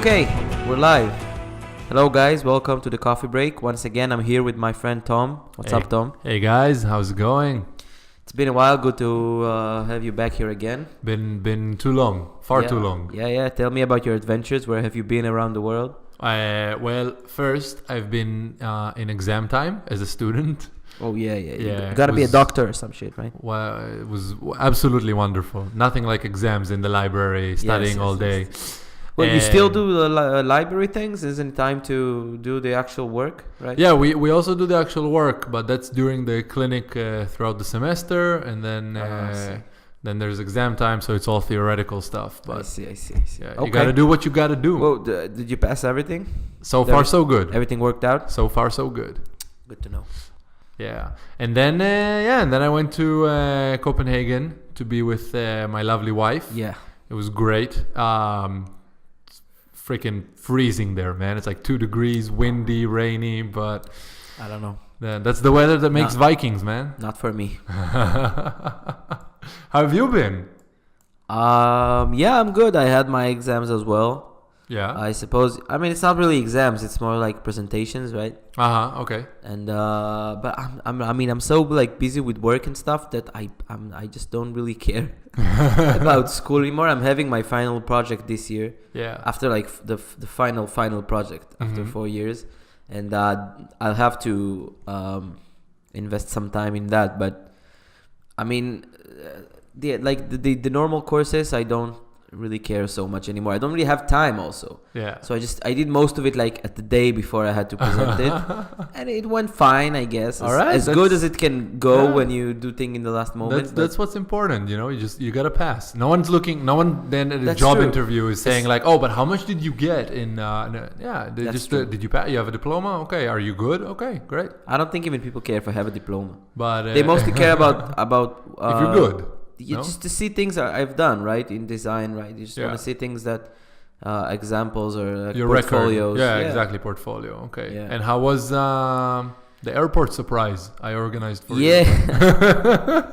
Okay, we're live. Hello guys, welcome to the coffee break. Once again, I'm here with my friend Tom. What's up, Tom? Hey guys, how's it going? It's been a while. Good to have you back here again. Been too long, too long. Yeah. Tell me about your adventures. Where have you been around the world? Well, first I've been in exam time as a student. Oh yeah. Yeah, You gotta be a doctor or some shit, right? Well, it was absolutely wonderful. Nothing like exams in the library, studying all day. Well, you still do the library things? Isn't it time to do the actual work, right? Yeah, we also do the actual work, but that's during the clinic throughout the semester, and then there's exam time, so it's all theoretical stuff. But I see. Yeah, Okay. you gotta do what you gotta do. Well, did you pass everything? So far, so good. Everything worked out? So far, so good. Good to know. Yeah, and then I went to Copenhagen to be with my lovely wife. Yeah, it was great. Freaking freezing there, man. It's like 2 degrees, windy, rainy, but I don't know. That's the weather that makes Vikings, man. Not for me. How have you been? Yeah, I'm good. I had my exams as well. Yeah. I suppose. I mean, it's not really exams. It's more like presentations, right? Okay. And but I'm so like busy with work and stuff that I just don't really care about school anymore. I'm having my final project this year. Yeah. After like the final project after 4 years, and I'll have to invest some time in that. But I mean, the normal courses I don't really care so much anymore. I don't really have time also. Yeah. So I did most of it like at the day before I had to present it, and it went fine, I guess. As good as it can go when you do things in the last moment. That's what's important, you know. You gotta pass. No one then at a That's job true. interview is saying like, oh, but how much did you get in? Did you pass? You have a diploma? Okay. Are you good? Okay, great. I don't think even people care if I have a diploma. But they mostly care about if you're good. Just to see things I've done, right, in design, right? You just want to see things that examples or like your portfolios. Record. Yeah, exactly, portfolio. Okay. Yeah. And how was the airport surprise I organized for you? Yeah,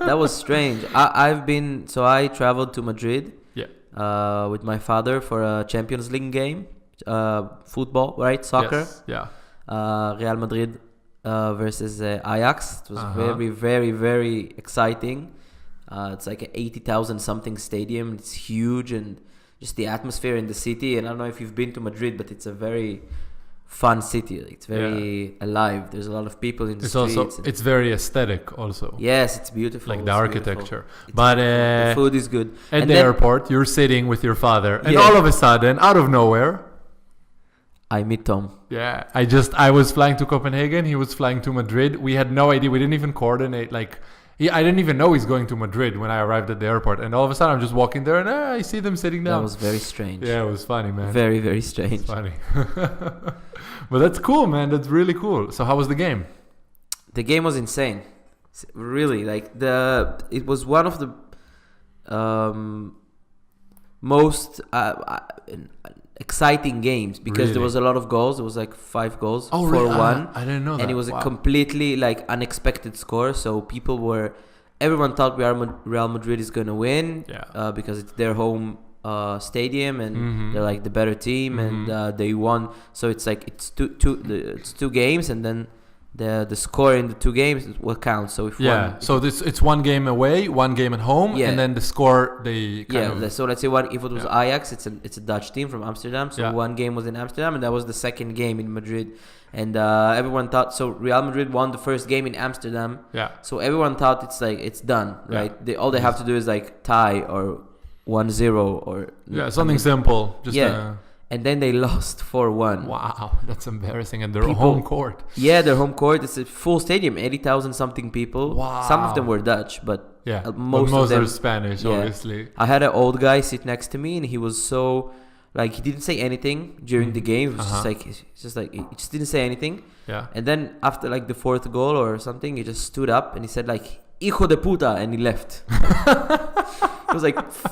that was strange. I traveled to Madrid. Yeah. With my father for a Champions League game, football, right? Soccer. Yes. Yeah. Real Madrid versus Ajax. It was very, very, very exciting. It's like an 80,000 something stadium. It's huge, and just the atmosphere in the city. And I don't know if you've been to Madrid, but it's a very fun city. It's very alive. There's a lot of people in the streets. It's very aesthetic also. Yes, it's beautiful. Like the architecture. But the food is good. At the airport, you're sitting with your father, and all of a sudden, out of nowhere, I meet Tom. Yeah, I was flying to Copenhagen. He was flying to Madrid. We had no idea. We didn't even coordinate. I didn't even know he's going to Madrid when I arrived at the airport. And all of a sudden, I'm just walking there and I see them sitting down. That was very strange. Yeah, it was funny, man. Very, very strange. It's funny. But that's cool, man. That's really cool. So how was the game? The game was insane. Really, it was one of the most exciting games because there was a lot of goals. There was like 5 goals for 1. I didn't know that. And it was a completely unexpected score. So everyone thought Real Madrid is going to win because it's their home stadium and they're like the better team and they won. So it's like it's two games, and then the score in the 2 games will count. So if it's 1 game away, 1 game at home, and then the score So let's say if it was Ajax, it's a Dutch team from Amsterdam. So 1 game was in Amsterdam, and that was the second game in Madrid. And everyone thought Real Madrid won the first game in Amsterdam. Yeah. So everyone thought it's done, right? All they have to do is tie or 1-0 or something simple. And then they lost 4-1. Wow, that's embarrassing. And their home court. Yeah, their home court. It's a full stadium, 80,000 something people. Wow. Some of them were Dutch, but most of them are Spanish, obviously. I had an old guy sit next to me, and he was so he didn't say anything during the game. It was he just didn't say anything. Yeah. And then after the 4th goal or something, he just stood up and he said "Hijo de puta," and he left. It was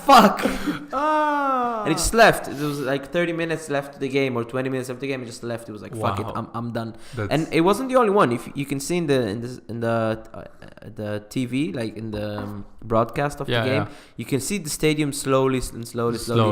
fuck. And he just left. It was 30 minutes left of the game or 20 minutes after the game. He just left. It was fuck it, I'm done. And it wasn't the only one. If you can see in the the TV, like in the broadcast of the game, Yeah. you can see the stadium slowly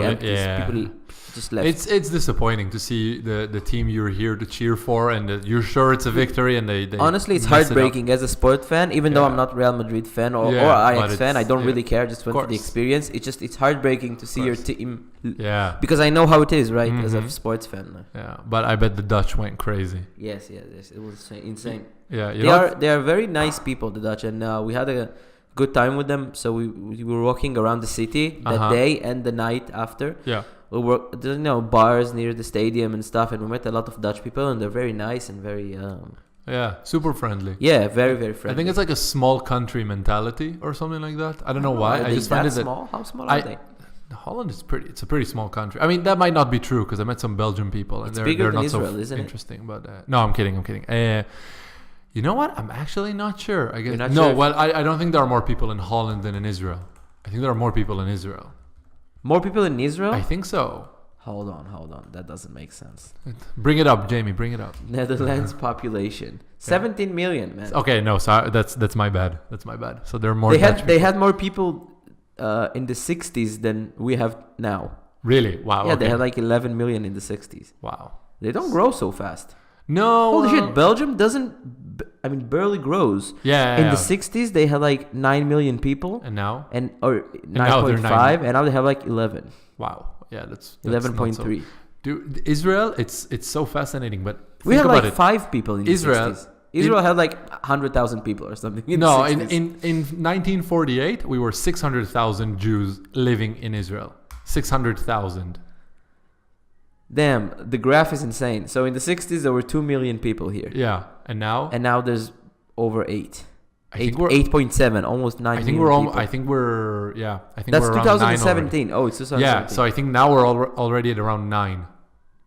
empty. Yeah. People just left. It's disappointing to see the team you're here to cheer for, and you're sure it's a victory, and they Honestly, it's mess it up. heartbreaking as a sport fan. Even though I'm not Real Madrid fan or Yeah, Ajax but fan, I don't yeah, really care. Just went for the course. experience. It's heartbreaking to see your course. team. Yeah. Because I know how it is, right? As a Mhm. sports fan. Yeah, but I bet the Dutch went crazy. Yes, it was insane. Yeah, They are very nice people, the Dutch, and we had a good time with them. So we were walking around the city that day and the night after. Yeah. We were bars near the stadium and stuff, and we met a lot of Dutch people, and they're very nice and very Yeah, super friendly. very very friendly. I think it's like a small country mentality or something like that. I don't know why. I just find it small. How small are they? Holland is pretty. It's a pretty small country. I mean, that might not be true because I met some Belgian people and It's they're bigger than not Israel, so isn't it? interesting. But no, I'm kidding. You know what? I'm actually not sure. I guess You're not no. sure if- Well, I don't think there are more people in Holland than in Israel. I think there are more people in Israel. More people in Israel? I think so. Hold on. That doesn't make sense. Bring it up, Jamie. Bring it up. Netherlands population 17 million, man. Okay, no, so that's my bad. That's my bad. So there are more. They had more people in the 60s than we have now. Really? Wow. Yeah, okay. they had like 11 million in the 60s. Wow. They don't grow so fast. No. Holy shit, Belgium barely grows. Yeah. In the 60s, they had like 9 million people. And now? Or now they're 9.5, and now they have like 11. Wow. Yeah, that's 11.3. Dude, Israel, it's so fascinating, but We think had about like it. 5 people in Israel- the 60s. Israel had like 100,000 people or something. No, the in 60s. 1948, we were 600,000 Jews living in Israel. 600,000. Damn, the graph is insane. So in the 60s, there were 2 million people here. Yeah, and now? And now there's over 8. I think we're 8.7, almost 9 I think million we're people. I think we're yeah. I think That's we're around 9 2017. Oh, it's 2017. Yeah, so I think now we're already at around 9.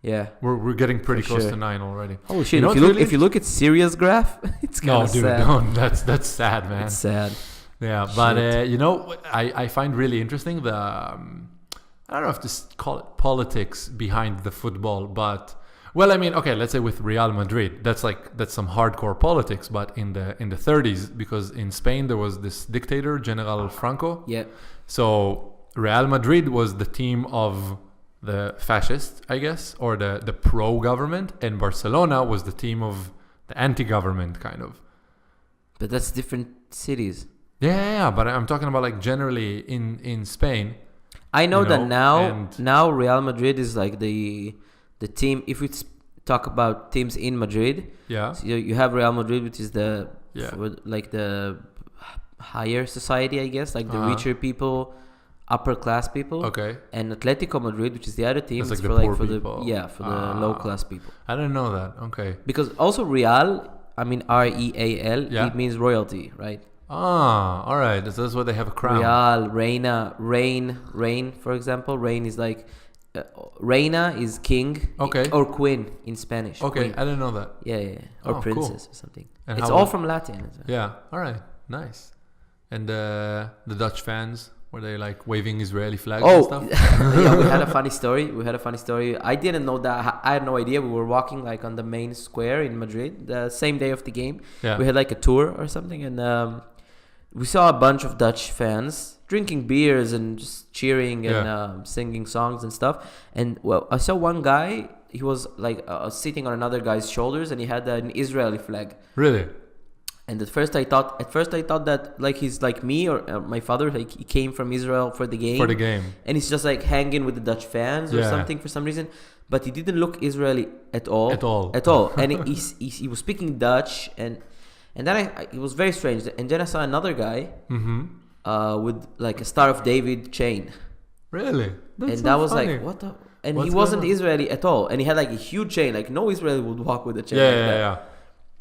Yeah. We're getting pretty For close sure. to 9 already. Oh shit! You know if what's you really look at Syria's graph, it's kind No, of dude, sad. don't. That's sad, man. It's sad. Yeah, but I find really interesting the I don't know if to call it politics behind the football, but well, I mean, okay, let's say with Real Madrid, that's some hardcore politics, but in the 30s, because in Spain there was this dictator, General Franco. Yeah. So Real Madrid was the team of the fascists, I guess, or the pro-government, and Barcelona was the team of the anti-government, kind of. But that's different cities. Yeah, but I'm talking about like generally in Spain. I know that and now Real Madrid is like the team. If we talk about teams in Madrid, yeah, so you have Real Madrid, which is the Yeah. like the higher society, I guess, like the Uh-huh. richer people, upper class people. okay. And Atletico Madrid, which is the other team, That's is like for the poor for people. the low class people. I didn't know that. Okay. Because also Real, I mean Real, Yeah. it means royalty, right? Ah, all right. That's why they have a crown. Real, Reina, Reign, for example. Reign is like Reina is king, Okay. or queen in Spanish. Okay, Queen. I didn't know that. Yeah. Or Oh, princess or something. And It's how- all from Latin. Yeah. All right. Nice. And the Dutch fans, were they like waving Israeli flags and Oh, stuff? yeah, we had a funny story. I didn't know that. I had no idea. We were walking like on the main square in Madrid the same day of the game. Yeah. We had like a tour or something, and we saw a bunch of Dutch fans drinking beers and just cheering and singing songs and stuff. And well, I saw one guy. He was like sitting on another guy's shoulders, and he had an Israeli flag. Really? And at first I thought that like he's like me or my father, like he came from Israel for the game. For the game. And he's just like hanging with the Dutch fans or Yeah. something for some reason. But he didn't look Israeli at all. At all. At all. And he was speaking Dutch, and then it was very strange. And then I saw another guy with like a Star of David chain. Really? That's And so that was funny. like, what the? And What's he wasn't going on? Israeli at all. And he had like a huge chain. Like no Israeli would walk with a chain Yeah, like yeah, that. yeah.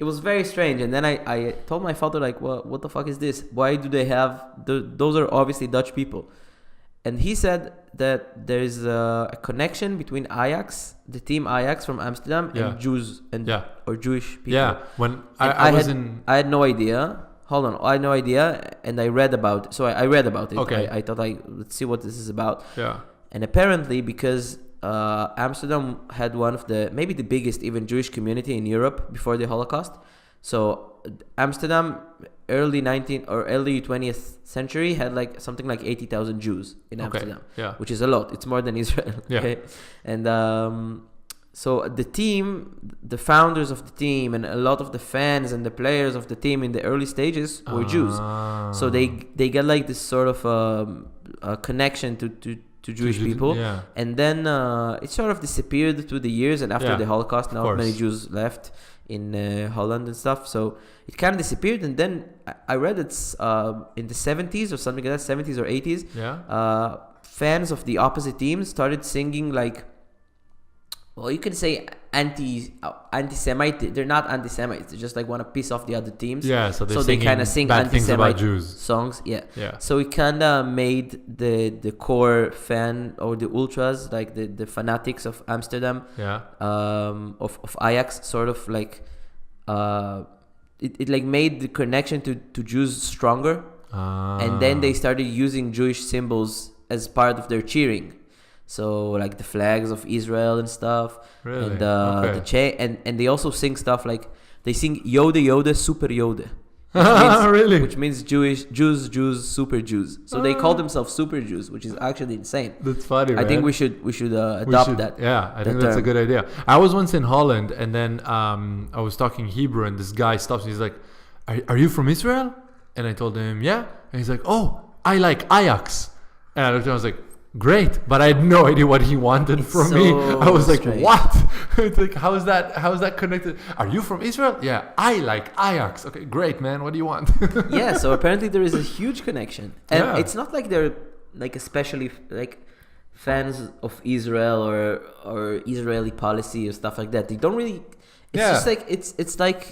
It was very strange. And then I told my father, like, what the fuck is this? Why do they have... those are obviously Dutch people. And he said that there's a connection between Ajax, the team Ajax from Amsterdam, Yeah. and Jews or Jewish people. Yeah. When And I was in... I had no idea. Hold on. I had no idea. And I read about it. So I read about it. Okay. I thought, let's see what this is about. Yeah. And apparently, because Amsterdam had one of maybe the biggest even Jewish community in Europe before the Holocaust. So Amsterdam early 19th or early 20th century had like something like 80,000 Jews in Amsterdam, which is a lot. It's more than Israel. Okay? And so the founders of the team, and a lot of the fans and the players of the team in the early stages were Jews. So they get like this sort of a connection to Jewish people, and then it sort of disappeared through the years. And after the Holocaust, not many Jews left in Holland and stuff, so it kind of disappeared. And then I read it's in the 70s or something like that, 70s or 80s, fans of the opposite teams started singing like, well, you can say anti-Semite. They're not anti-Semites. They just like want to piss off the other teams. Yeah, so they kind of sing anti-Semite Jews songs. Yeah. So it kind of made the core fan or the ultras, like the fanatics of Amsterdam, of Ajax, sort of like it like made the connection to Jews stronger. And then they started using Jewish symbols as part of their cheering. So like the flags of Israel and stuff, and the and they also sing stuff like they sing Yode Yode Super Yode, which means Jews Super Jews. So they call themselves Super Jews, which is actually insane. That's funny. I think we should adopt that. Yeah, I think that's a good idea. I was once in Holland, and then I was talking Hebrew, and this guy stops me. He's like, "Are you from Israel?" And I told him, "Yeah." And he's like, "Oh, I like Ajax." And I looked at him, I was like, great, but I had no idea what he wanted from me. I was like, what? It's like, how is that connected? Are you from Israel? Yeah, I like Ajax. Okay, great, man. What do you want? Yeah, so apparently there is a huge connection. And it's not like they're like especially like fans of Israel or Israeli policy or stuff like that. They don't really. It's just like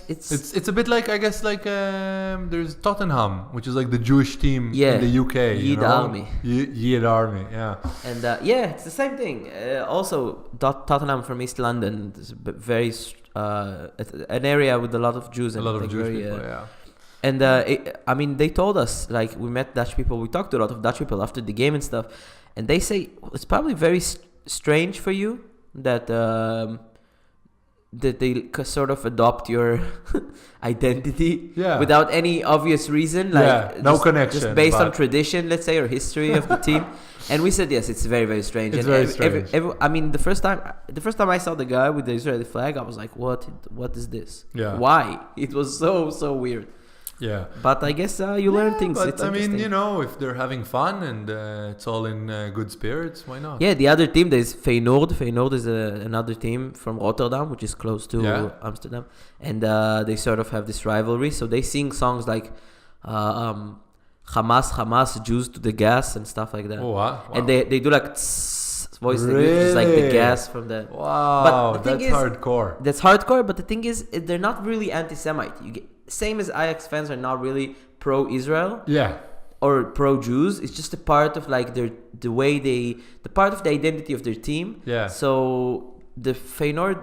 it's a bit like, I guess, like there's Tottenham, which is like the Jewish team in the UK. Yid Army. Yid Army, yeah. And it's the same thing. Also, Tottenham from East London is very an area with a lot of Jews and a lot of Jewish people. And I mean, they told us, like, we met Dutch people. We talked to a lot of Dutch people after the game and stuff, and they say it's probably very strange for you that they sort of adopt your identity without any obvious reason, like no connection, just based on tradition, let's say, or history of the team. And we said yes, it's very, very strange. It's very strange. I mean, the first time I saw the guy with the Israeli flag, I was like, what is this? Yeah. Why? It was so weird. Yeah. But I guess you learn things. But it's I mean, if they're having fun and it's all in good spirits, why not? Yeah, the other team, there's Feyenoord. Feyenoord is another team from Rotterdam, which is close to Amsterdam. And they sort of have this rivalry. So they sing songs like Hamas, Jews to the gas and stuff like that. Oh, wow. And they do like voice, really? Which is like the gas from the... Wow, but that's hardcore. That's hardcore, but the thing is, they're not really anti-Semite. Same as Ajax fans are not really pro-Israel. Yeah. Or pro-Jews. It's just a part of like the part of the identity of their team. Yeah. So the Feyenoord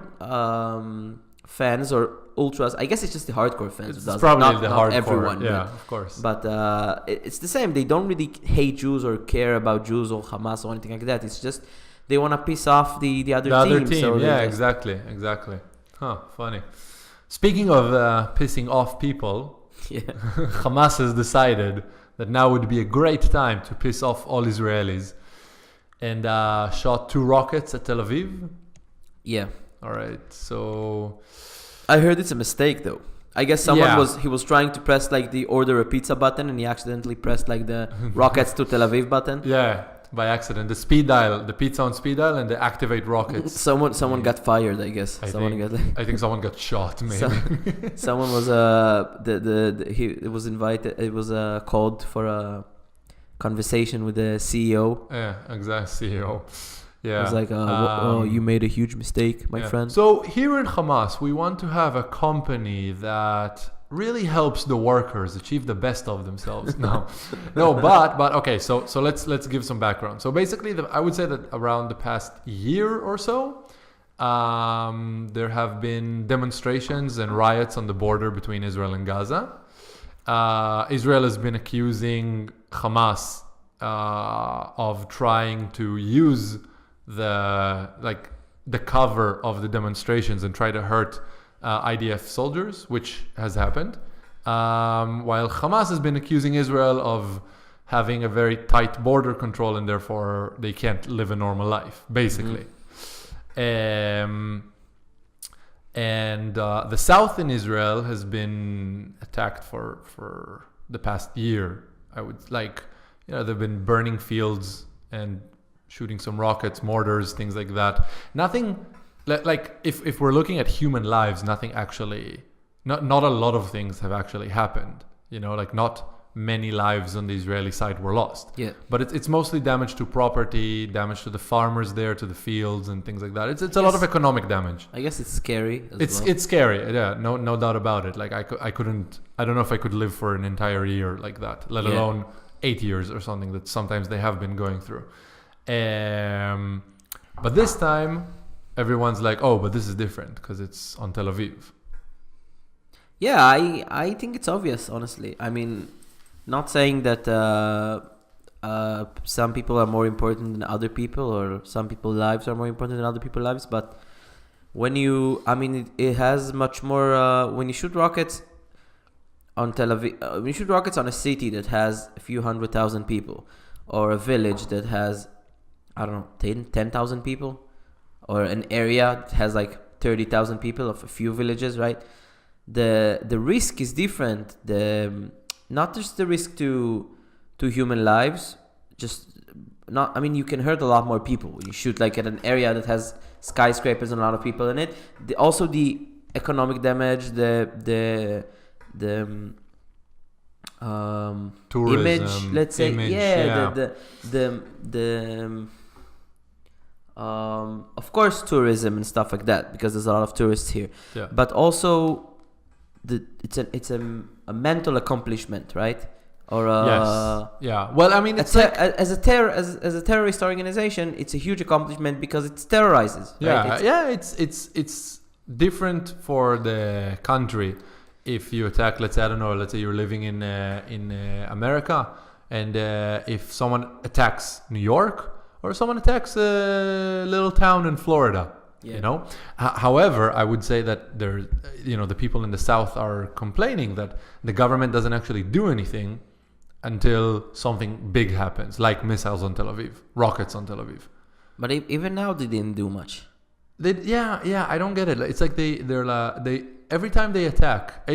fans or ultras, I guess it's just the hardcore fans. It's probably not hardcore. Everyone. Yeah, of course. But it's the same. They don't really hate Jews or care about Jews or Hamas or anything like that. It's just they want to piss off the other team. So exactly. Huh, funny. Speaking of pissing off people, Hamas has decided that now would be a great time to piss off all Israelis, and shot 2 rockets at Tel Aviv. Yeah. All right. So I heard it's a mistake though. I guess someone was trying to press like the order a pizza button, and he accidentally pressed like the rockets to Tel Aviv button. Yeah. By accident, the speed dial, the pizza on speed dial, and the activate rockets. Someone got fired, I guess. I think someone got shot. Maybe someone was it was invited. It was called for a conversation with the CEO. Yeah, exactly, CEO. Yeah, it was like, you made a huge mistake, my friend. So here in Hamas, we want to have a company that really helps the workers achieve the best of themselves. But okay. So let's give some background. So basically, I would say that around the past year or so, there have been demonstrations and riots on the border between Israel and Gaza. Israel has been accusing Hamas of trying to use the cover of the demonstrations and try to hurt IDF soldiers, which has happened. while Hamas has been accusing Israel of having a very tight border control and therefore they can't live a normal life, basically. And the south in Israel has been attacked for the past year. I would they've been burning fields and shooting some rockets, mortars, things like that. Nothing like if we're looking at human lives, nothing actually, not a lot of things have actually happened. Not many lives on the Israeli side were lost. Yeah. But it's mostly damage to property, damage to the farmers there, to the fields and things like that. It's a lot of economic damage. I guess it's scary as well. It's scary, yeah, no doubt about it. Like I don't know if I could live for an entire year like that, let alone 8 years or something that sometimes they have been going through. But this time, everyone's like, oh, but this is different because it's on Tel Aviv. Yeah, I think it's obvious, honestly. I mean, not saying that some people are more important than other people, or some people's lives are more important than other people's lives, but it has much more, when you shoot rockets on Tel Aviv, when you shoot rockets on a city that has a few 100,000 people, or a village that has, 10,000 people, or an area that has like 30,000 people of a few villages, right? The risk is different. Not just the risk to human lives, you can hurt a lot more people when you shoot like at an area that has skyscrapers and a lot of people in it. Also the economic damage, the tourism, image, let's say, of course tourism and stuff like that, because there's a lot of tourists here. Yeah. But also it's a mental accomplishment, right? Or yes. Yeah. Well, I mean, as a terrorist organization, it's a huge accomplishment because it terrorizes. Yeah. Right? It's different for the country if you attack. Let's say you're living in America, and if someone attacks New York, or someone attacks a little town in Florida. Yeah. However, I would say that the people in the south are complaining that the government doesn't actually do anything until something big happens, like missiles on Tel Aviv, rockets on Tel Aviv. But even now, they didn't do much. I don't get it. It's like they every time they attack,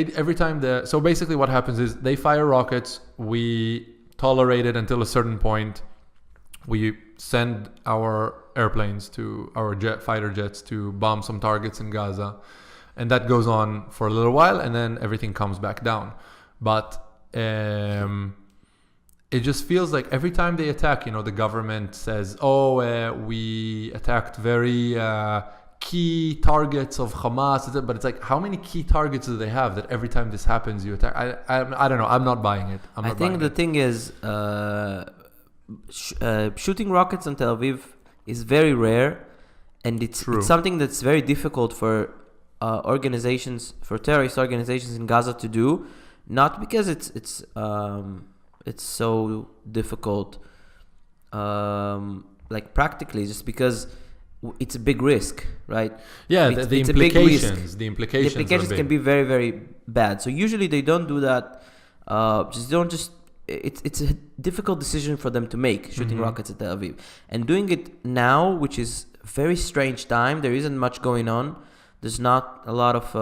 so basically what happens is they fire rockets. We tolerate it until a certain point. We send our airplanes to our fighter jets to bomb some targets in Gaza, and that goes on for a little while, and then everything comes back down. But it just feels like every time they attack, the government says, we attacked very key targets of Hamas, but it's like, how many key targets do they have that every time this happens you attack? I don't know. I'm not buying it. I think the thing is, shooting rockets on Tel Aviv is very rare, and it's something that's very difficult for terrorist organizations in Gaza to do. Not because it's so difficult, practically, just because it's a big risk, right? Yeah, the implications can be very, very bad. So usually they don't do that. It's a difficult decision for them to make, shooting rockets at Tel Aviv. And doing it now, which is a very strange time, there isn't much going on. There's not a lot of,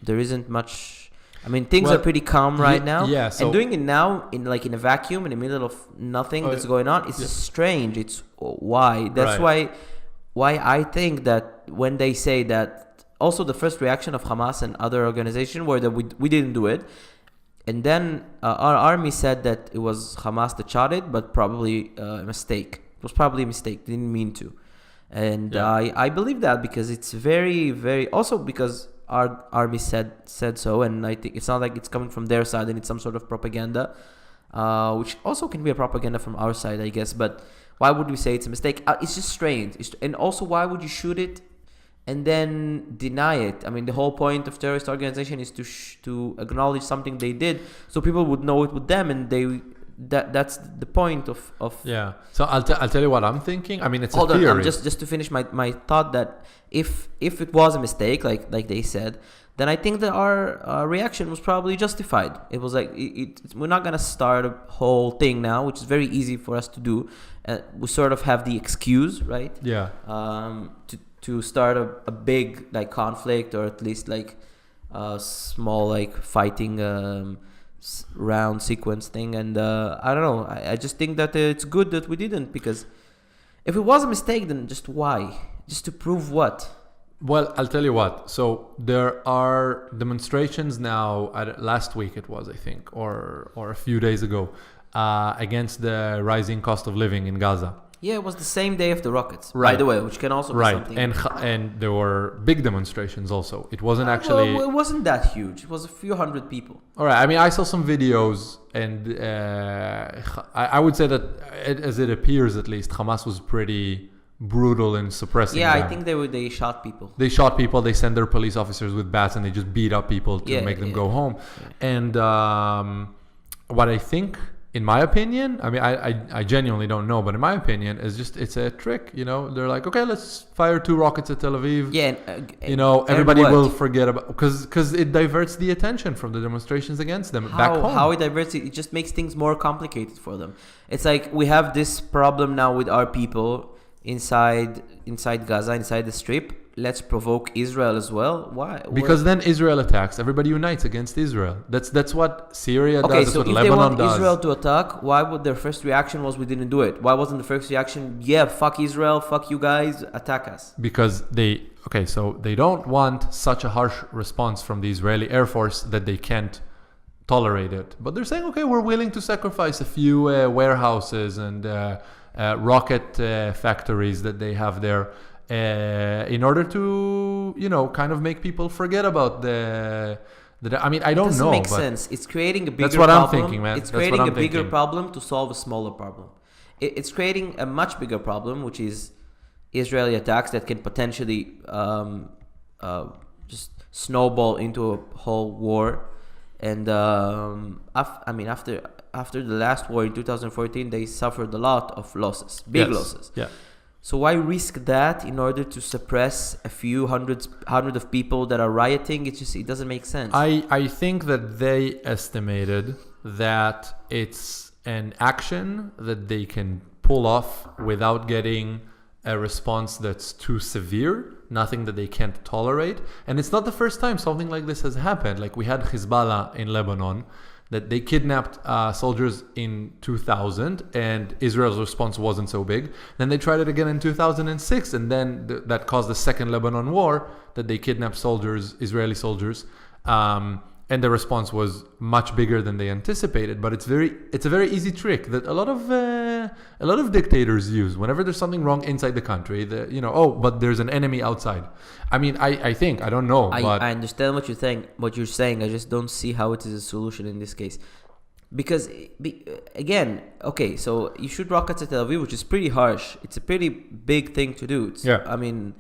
there isn't much, things are pretty calm right now. Yeah, so and doing it now in a vacuum, in the middle of nothing that's going on, it's strange. It's why. That's why I think that when they say that, also the first reaction of Hamas and other organizations were that we didn't do it. And then our army said that it was Hamas that shot it, but probably a mistake. It was probably a mistake. They didn't mean to. And I believe that because it's very, very... Also because our army said so, and I think it's not like it's coming from their side and it's some sort of propaganda, which also can be a propaganda from our side, I guess. But why would we say it's a mistake? It's just strange. And also, why would you shoot it and then deny it? The whole point of terrorist organization is to acknowledge something they did, so people would know it with them, and that's the point of Yeah. So I'll tell you what I'm thinking. I mean, it's hold a on, theory. just to finish my thought that if it was a mistake, like they said, then I think that our reaction was probably justified. It was like we're not gonna start a whole thing now, which is very easy for us to do. We sort of have the excuse, right? Yeah. To start a big like conflict, or at least like a small like fighting round sequence thing. And I don't know. I just think that it's good that we didn't, because if it was a mistake, then just why? Just to prove what? Well, I'll tell you what. So there are demonstrations now. Last week it was, I think, or a few days ago, against the rising cost of living in Gaza. Yeah, it was the same day of the rockets, Right. by the way, which can also be something. And there were big demonstrations also. It wasn't actually. Well, it wasn't that huge. It was a few hundred people. All right. I mean, I saw some videos, and I would say that, as it appears at least, Hamas was pretty brutal in suppressing Yeah, them. I think they shot people. They shot people. They sent their police officers with bats, and they just beat up people to make them go home. Yeah. And what I think, in my opinion, I mean, I genuinely don't know, but in my opinion, is just it's a trick. You know, they're like, okay, let's fire 2 rockets at Tel Aviv. Yeah, You know, everybody what? will forget about, because it diverts the attention from the demonstrations against them back home. How it diverts it just makes things more complicated for them. It's like we have this problem now with our people inside Gaza, inside the Strip. Let's provoke Israel as well. Why? Because then Israel attacks. Everybody unites against Israel. That's what Syria does. Okay, That's so what if Lebanon they want does. Israel to attack, why would their first reaction was we didn't do it? Why wasn't the first reaction, yeah, fuck Israel, fuck you guys, attack us? Because they don't want such a harsh response from the Israeli Air Force that they can't tolerate it. But they're saying, okay, we're willing to sacrifice a few warehouses and rocket factories that they have there, in order to, kind of make people forget about the I mean, I don't know. It doesn't make sense. It's creating a bigger that's what problem. I'm thinking, man. It's That's creating what a I'm bigger thinking. problem to solve a smaller problem. It's creating a much bigger problem, which is Israeli attacks that can potentially just snowball into a whole war. And after the last war in 2014, they suffered a lot of losses, big losses. Yeah. So why risk that in order to suppress a few hundred of people that are rioting? It doesn't make sense. I think that they estimated that it's an action that they can pull off without getting a response that's too severe, nothing that they can't tolerate. And it's not the first time something like this has happened. Like we had Hezbollah in Lebanon, that they kidnapped soldiers in 2000, and Israel's response wasn't so big. Then they tried it again in 2006, and then that caused the second Lebanon war, that they kidnapped soldiers, Israeli soldiers, and the response was much bigger than they anticipated. But it's a very easy trick that a lot of dictators use whenever there's something wrong inside the country. But there's an enemy outside. I mean, I think, I don't know. I but understand what you're saying. I just don't see how it is a solution in this case. Because, again, okay, so you shoot rockets at Tel Aviv, which is pretty harsh. It's a pretty big thing to do. I mean,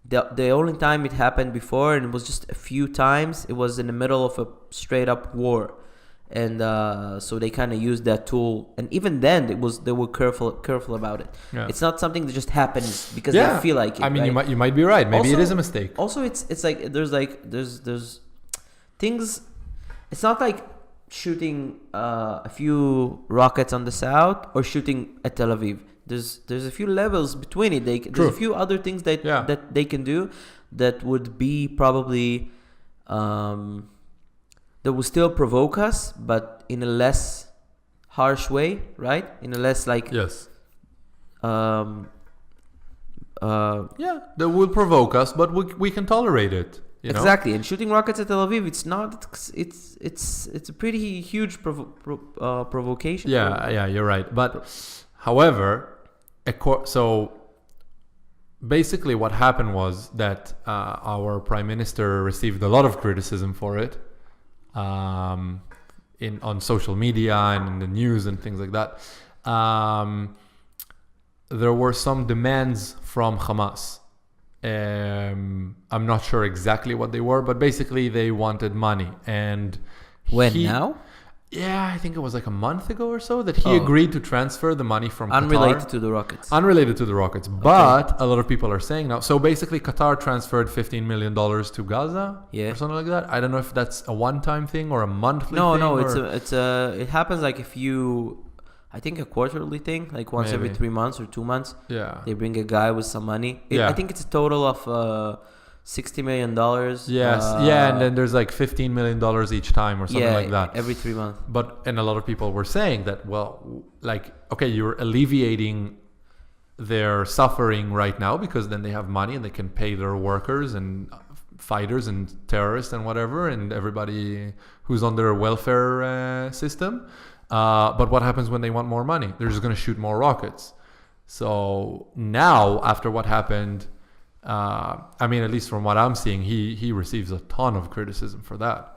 the only time it happened before, and it was just a few times, it was in the middle of a straight up war. And so they kind of used that tool, and even then they were careful about it. Yeah. It's not something that just happens because they feel like it. I mean, right? you might be right. Maybe also, it is a mistake. Also, it's like there's things. It's not like shooting a few rockets on the south or shooting at Tel Aviv. There's a few levels between it. There's a few other things that they can do that would be probably. That will still provoke us, but in a less harsh way, right? In a less like yes. That will provoke us, but we can tolerate it. Exactly. And shooting rockets at Tel Aviv, it's not. It's a pretty huge provocation. Yeah, you're right. But however, so basically, what happened was that our prime minister received a lot of criticism for it. On social media and in the news and things like that. There were some demands from Hamas. I'm not sure exactly what they were, but basically they wanted money. And now? Yeah, I think it was like a month ago or so that he agreed to transfer the money from unrelated Qatar. to the rockets. Unrelated to the rockets. But a lot of people are saying now. So basically, Qatar transferred $15 million to Gaza or something like that. I don't know if that's a one-time thing or a monthly thing. No, it happens like if you, I think a quarterly thing, like once every 3 months or 2 months. Yeah. They bring a guy with some money. Yeah. I think it's a total of $60 million. Yes. And then there's like $15 million each time or something like that. Every 3 months. And a lot of people were saying that, well, like, okay, you're alleviating their suffering right now because then they have money and they can pay their workers and fighters and terrorists and whatever and everybody who's on their welfare system. But what happens when they want more money? They're just going to shoot more rockets. So now, after what happened, I mean, at least from what I'm seeing, he receives a ton of criticism for that.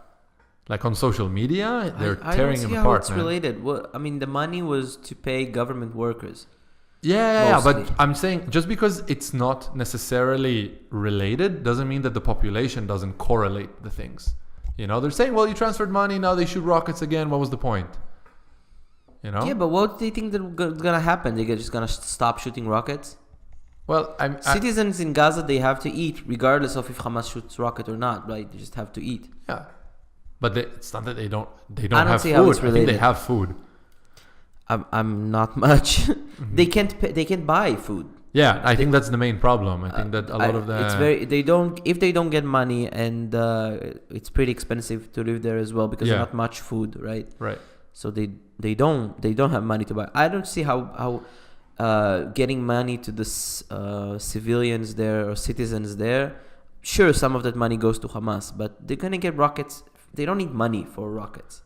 Like on social media, they're tearing him apart. I don't see how it's related. Well, I mean, the money was to pay government workers. Yeah, but I'm saying just because it's not necessarily related doesn't mean that the population doesn't correlate the things. You know, they're saying, well, you transferred money, now they shoot rockets again. What was the point? You know? Yeah, but what do they think that's gonna happen? They're just gonna stop shooting rockets? Well, citizens in Gaza, they have to eat regardless of if Hamas shoots rocket or not, right? They just have to eat. Yeah, but it's not that they don't have see food. How it's I think they have food. I'm not much. Mm-hmm. They can't buy food. Yeah, I think that's the main problem. I think that a lot of the if they don't get money and it's pretty expensive to live there as well because there's not much food, right? Right. So they don't have money to buy. I don't see how getting money to the civilians there or citizens there. Sure, some of that money goes to Hamas, but they're gonna get rockets. They don't need money for rockets.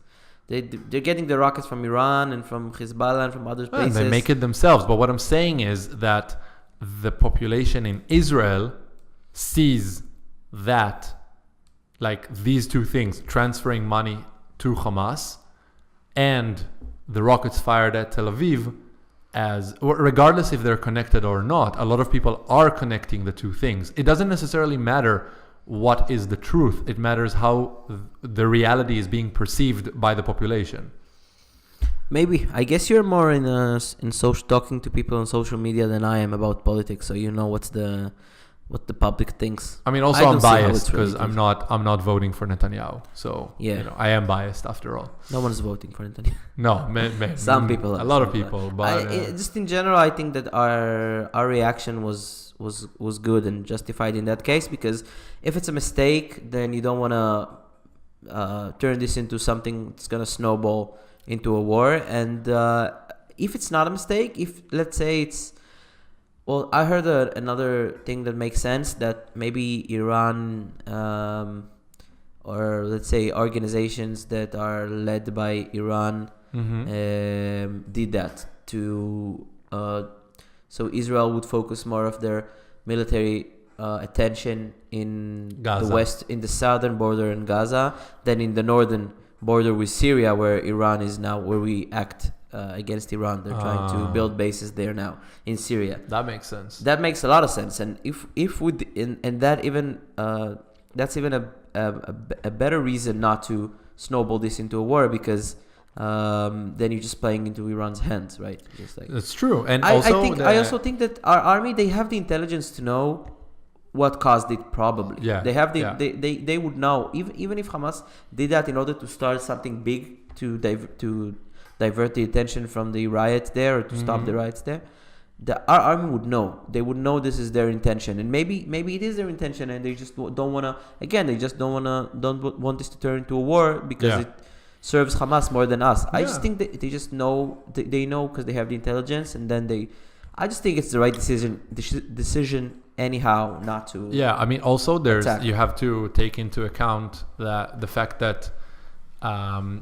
They're getting the rockets from Iran and from Hezbollah and from other places. And they make it themselves. But what I'm saying is that the population in Israel sees that, like these two things, transferring money to Hamas and the rockets fired at Tel Aviv, as regardless if they're connected or not, a lot of people are connecting the two things. It doesn't necessarily matter what is the truth. It matters how the reality is being perceived by the population. Maybe. I guess you're more in social, talking to people on social media than I am about politics, so you know what the public thinks. I mean, also I'm biased because I'm not voting for Netanyahu. So I am biased after all. No one's voting for Netanyahu. No, some people. A lot of people. But just in general, I think that our reaction was good and justified in that case, because if it's a mistake, then you don't want to turn this into something that's going to snowball into a war. And if it's not a mistake, if let's say it's, well, I heard another thing that makes sense, that maybe Iran or let's say organizations that are led by Iran did that to so Israel would focus more of their military attention in Gaza. The west, in the southern border in Gaza, than in the northern border with Syria, where Iran is now, where we act against Iran. They're trying to build bases there now in Syria. That makes sense. That makes a lot of sense. And if we and that even that's even a better reason not to snowball this into a war, because then you're just playing into Iran's hands, right? Just like that's true. And I also think that our army, they have the intelligence to know what caused it. Probably, they have they would know, even if Hamas did that in order to start something big to divert the attention from the riots there, or to stop the riots there. Our army would know. They would know this is their intention, and maybe it is their intention, and they just don't want to. Again, they just don't want this to turn into a war, because it serves Hamas more than us. I just think that they just know. They know because they have the intelligence, and then I just think it's the right decision anyhow not to. Yeah, I mean, also you have to take into account that the fact that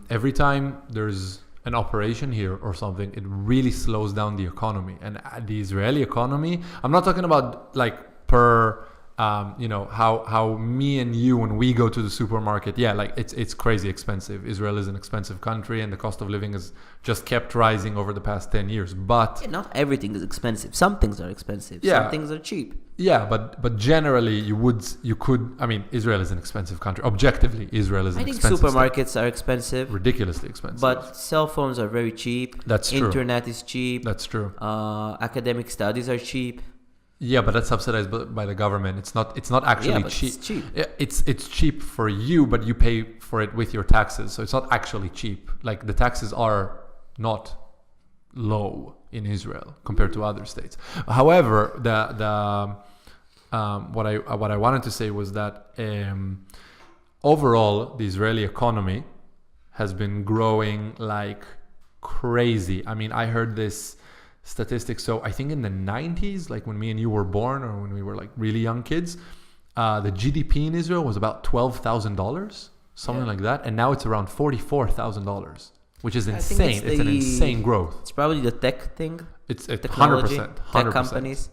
every time there's an operation here or something, it really slows down the economy. And the Israeli economy, I'm not talking about like per how me and you, when we go to the supermarket, like it's crazy expensive. Israel is an expensive country, and the cost of living has just kept rising over the past 10 years. But not everything is expensive. Some things are expensive. Yeah. Some things are cheap. Yeah, but generally you could. I mean, Israel is an expensive country. Objectively, Israel is an expensive. I think supermarkets are expensive. Ridiculously expensive. But cell phones are very cheap. That's true. Internet is cheap. That's true. Academic studies are cheap. Yeah, but that's subsidized by the government. It's not actually cheap. It's cheap. Yeah, it's cheap for you, but you pay for it with your taxes. So it's not actually cheap. Like the taxes are not low in Israel compared to other states. However, what I wanted to say was that overall the Israeli economy has been growing like crazy. I mean, I heard this statistics. So I think in the 90s, like when me and you were born, or when we were like really young kids, the GDP in Israel was about $12,000, something like that, and now it's around $44,000, which is insane. It's an insane growth. It's probably the tech thing. It's technology, 100%, 100%. Tech companies.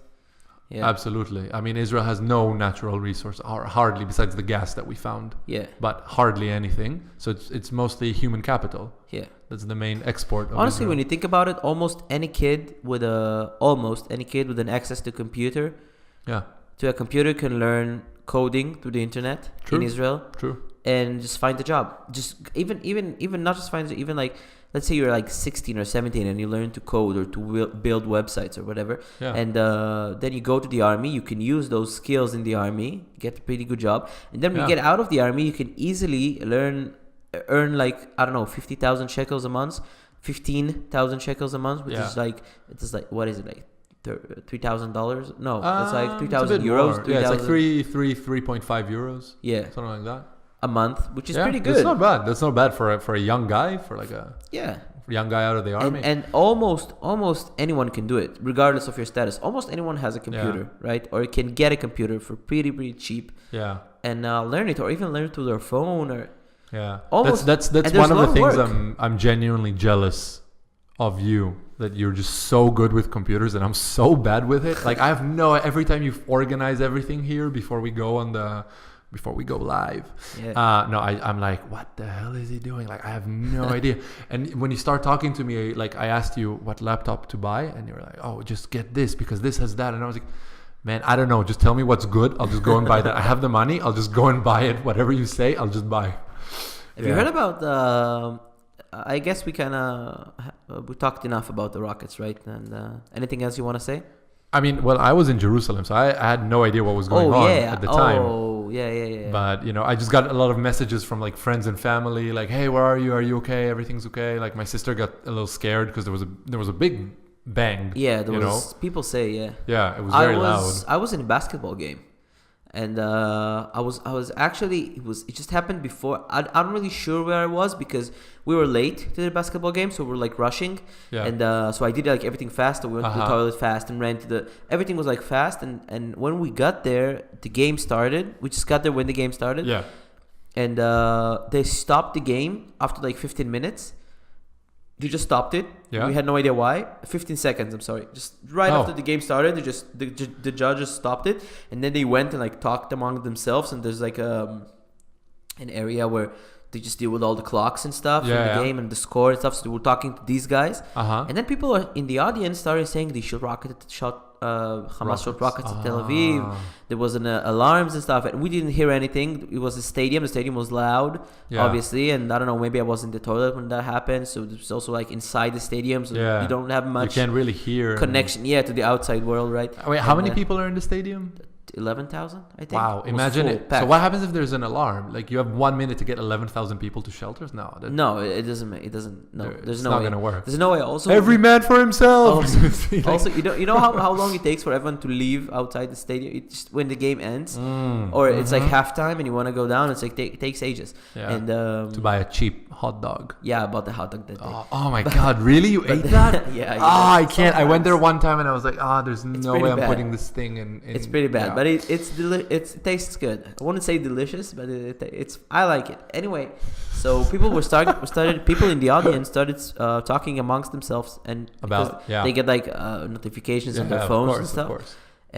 Yeah. Absolutely. I mean, Israel has no natural resource, or hardly, besides the gas that we found. Yeah. But hardly anything. So it's mostly human capital. Yeah. That's the main export of Honestly, Israel. when you think about it, almost any kid with an access to computer, to a computer, can learn coding through the internet in Israel. True. And just find a job. Just even not just find, even like, let's say you're like 16 or 17 and you learn to code or to build websites or whatever. Yeah. And then you go to the army. You can use those skills in the army, get a pretty good job. And then when you get out of the army, you can easily earn like, I don't know, 50,000 shekels a month, 15,000 shekels a month, which is like, what is it, like $3,000? No, it's like 3,000 euros. Yeah, it's like 3.5 euros. Yeah. Something like that. A month, which is pretty good. That's not bad. That's not bad for a young guy, for like a young guy out of the army. And almost anyone can do it, regardless of your status. Almost anyone has a computer, right? Or can get a computer for pretty cheap. Yeah. And learn it, or even learn through their phone, or Almost. That's one of the things I'm genuinely jealous of you, that you're just so good with computers and I'm so bad with it. Like I have every time you organize everything here before we go live. I'm like, what the hell is he doing? Like I have no idea. And when you start talking to me, like I asked you what laptop to buy, and you're like, oh, just get this because this has that. And I was like, man, I don't know. Just tell me what's good. I'll just go and buy that. I have the money. I'll just go and buy it. Whatever you say, I'll just buy. Have you heard about I guess we talked enough about the rockets, right? And anything else you want to say? I mean, well, I was in Jerusalem, so I had no idea what was going on at the time. Oh, yeah. But, I just got a lot of messages from, like, friends and family, like, hey, where are you? Are you okay? Everything's okay? Like, my sister got a little scared because there was a big bang. Yeah, there was, people say, yeah. Yeah, it was very loud. I was in a basketball game. And I was actually, it just happened before. I'm really sure where I was because we were late to the basketball game, so we were like rushing. Yeah. And so I did like everything fast. We went to the toilet fast and ran to everything was like fast. And when we got there, the game started. We just got there when the game started. Yeah. And they stopped the game after like 15 minutes. They just stopped it. Yeah. We had no idea why. 15 seconds, I'm sorry. Just right after the game started, the judges stopped it. And then they went and like talked among themselves. And there's like an area where they just deal with all the clocks and stuff in the game and the score and stuff. So they were talking to these guys. And then people in the audience started saying they should Hamas shot rockets at Tel Aviv. There was alarms and stuff, and we didn't hear anything. It was a stadium. The stadium was loud, obviously, and I don't know. Maybe I was in the toilet when that happened. So it was also like inside the stadium, so you don't have much. You can't really hear connection. To the outside world, right? Wait, how many people are in the stadium? 11,000, I think. Wow, imagine it. So what happens if there's an alarm? Like you have 1 minute to get 11,000 people to shelters? No, it doesn't. It doesn't. No, there's no way. It's not gonna work. There's no way. Also, every man for himself. Also, you know how long it takes for everyone to leave outside the stadium? It just when the game ends, or it's like halftime and you want to go down. It's like it takes ages. Yeah. And to buy a cheap hot dog. Yeah, I bought the hot dog that day. Oh my God, really? You ate that? Yeah. I can't. I went there one time and I was like, there's no way I'm putting this thing in. It's pretty bad, but it tastes good. I wouldn't say delicious, but I like it. Anyway, so people people in the audience started talking amongst themselves and about they get like notifications on their phones and stuff.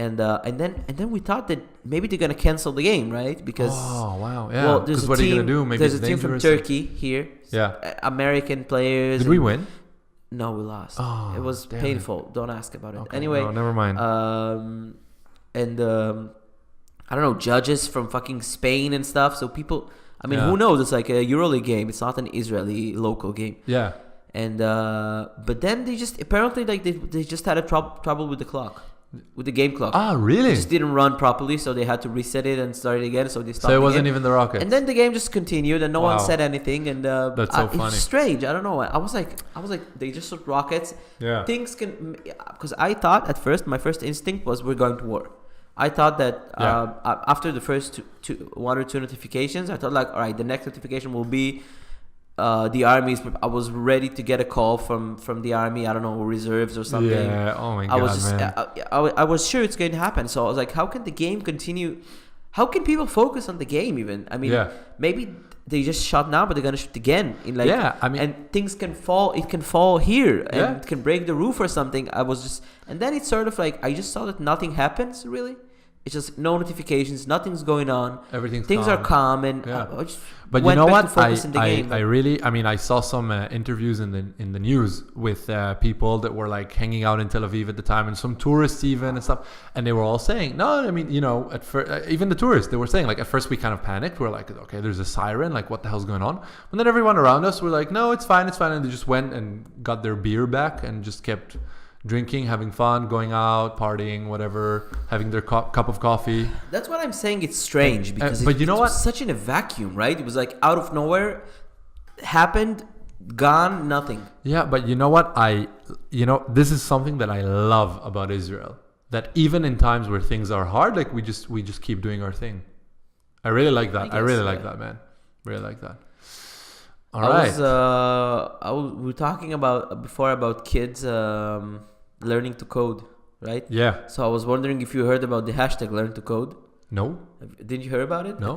then we thought that maybe they're gonna cancel the game, right? Because well, there's a what team. Are you gonna do? Maybe there's a team from Turkey here. Yeah, American players. Did we win? No, we lost. Oh, it was painful. Don't ask about it. Okay, anyway, no, never mind. I don't know, judges from fucking Spain and stuff. So people, I mean, Yeah. who knows? It's like a EuroLeague game. It's not an Israeli local game. Yeah. And but then they just apparently like they just had a trouble with the clock, with the game clock. Ah, really? It just didn't run properly, so they had to reset it and start it again. So they stopped. So it wasn't even the Rockets. And then the game just continued, and no one said anything. And that's so funny. It's strange. I don't know. I was like, they just took Rockets. Yeah. Things can, because I thought at first, my first instinct was we're going to war. I thought that after the first one or two notifications, I thought like, all right, the next notification will be the armies. I was ready to get a call from the army. I don't know, reserves or something. Yeah. Oh my God, I was just, man. I was sure it's going to happen. So I was like, how can the game continue? How can people focus on the game even? I mean, maybe they just shot now, but they're gonna shoot again in like. Yeah, I mean, and things can fall. It can fall here, and it can break the roof or something. I was just, and then it's sort of like I just saw that nothing happens really. It's just no notifications, nothing's going on. Things are calm, and I just but went you know back what? to focus in the game. I saw some interviews in the news with people that were like hanging out in Tel Aviv at the time, and some tourists even and stuff, and they were all saying, no, I mean, you know, at first, even the tourists, they were saying like at first we kind of panicked. We're like, okay, there's a siren, like what the hell's going on? And then everyone around us were like, no, it's fine, and they just went and got their beer back and just kept drinking, having fun, going out, partying, whatever, having their cup of coffee. That's what I'm saying. It's strange because but you know it was such in a vacuum, right? It was like out of nowhere, happened, gone, nothing. Yeah, but you know what? This is something that I love about Israel. That even in times where things are hard, like we just keep doing our thing. I really like that. I really like that, man. Really like that. All right. We were talking before about kids learning to code, right? Yeah. So I was wondering if you heard about the hashtag learn to code. No. Did you hear about it? No.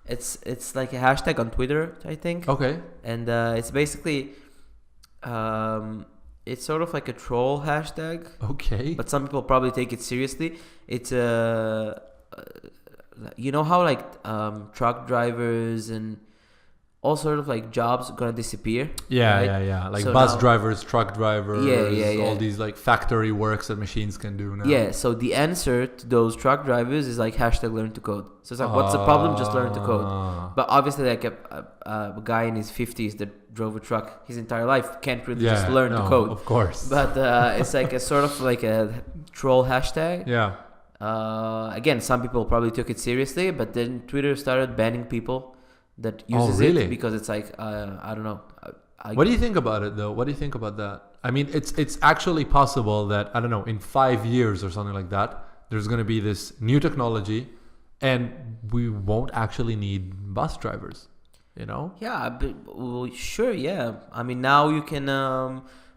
It's like a hashtag on Twitter, I think. Okay. And it's basically it's sort of like a troll hashtag. Okay. But some people probably take it seriously. It's you know how like truck drivers and all sort of like jobs are gonna disappear. Yeah, right? yeah. Like so bus drivers, truck drivers, yeah. all these like factory works that machines can do now. Yeah, so the answer to those truck drivers is like hashtag learn to code. So it's like, what's the problem? Just learn to code. But obviously like a guy in his 50s that drove a truck his entire life can't really just learn to code. Of course. But it's like a sort of like a troll hashtag. Yeah. Again, some people probably took it seriously, but then Twitter started banning people that uses it because it's like I don't know. What do you think about it though? What do you think about that? I mean, it's actually possible that I don't know, in 5 years or something like that, there's going to be this new technology, and we won't actually need bus drivers. You know? Yeah, but well, sure. Yeah, I mean now you can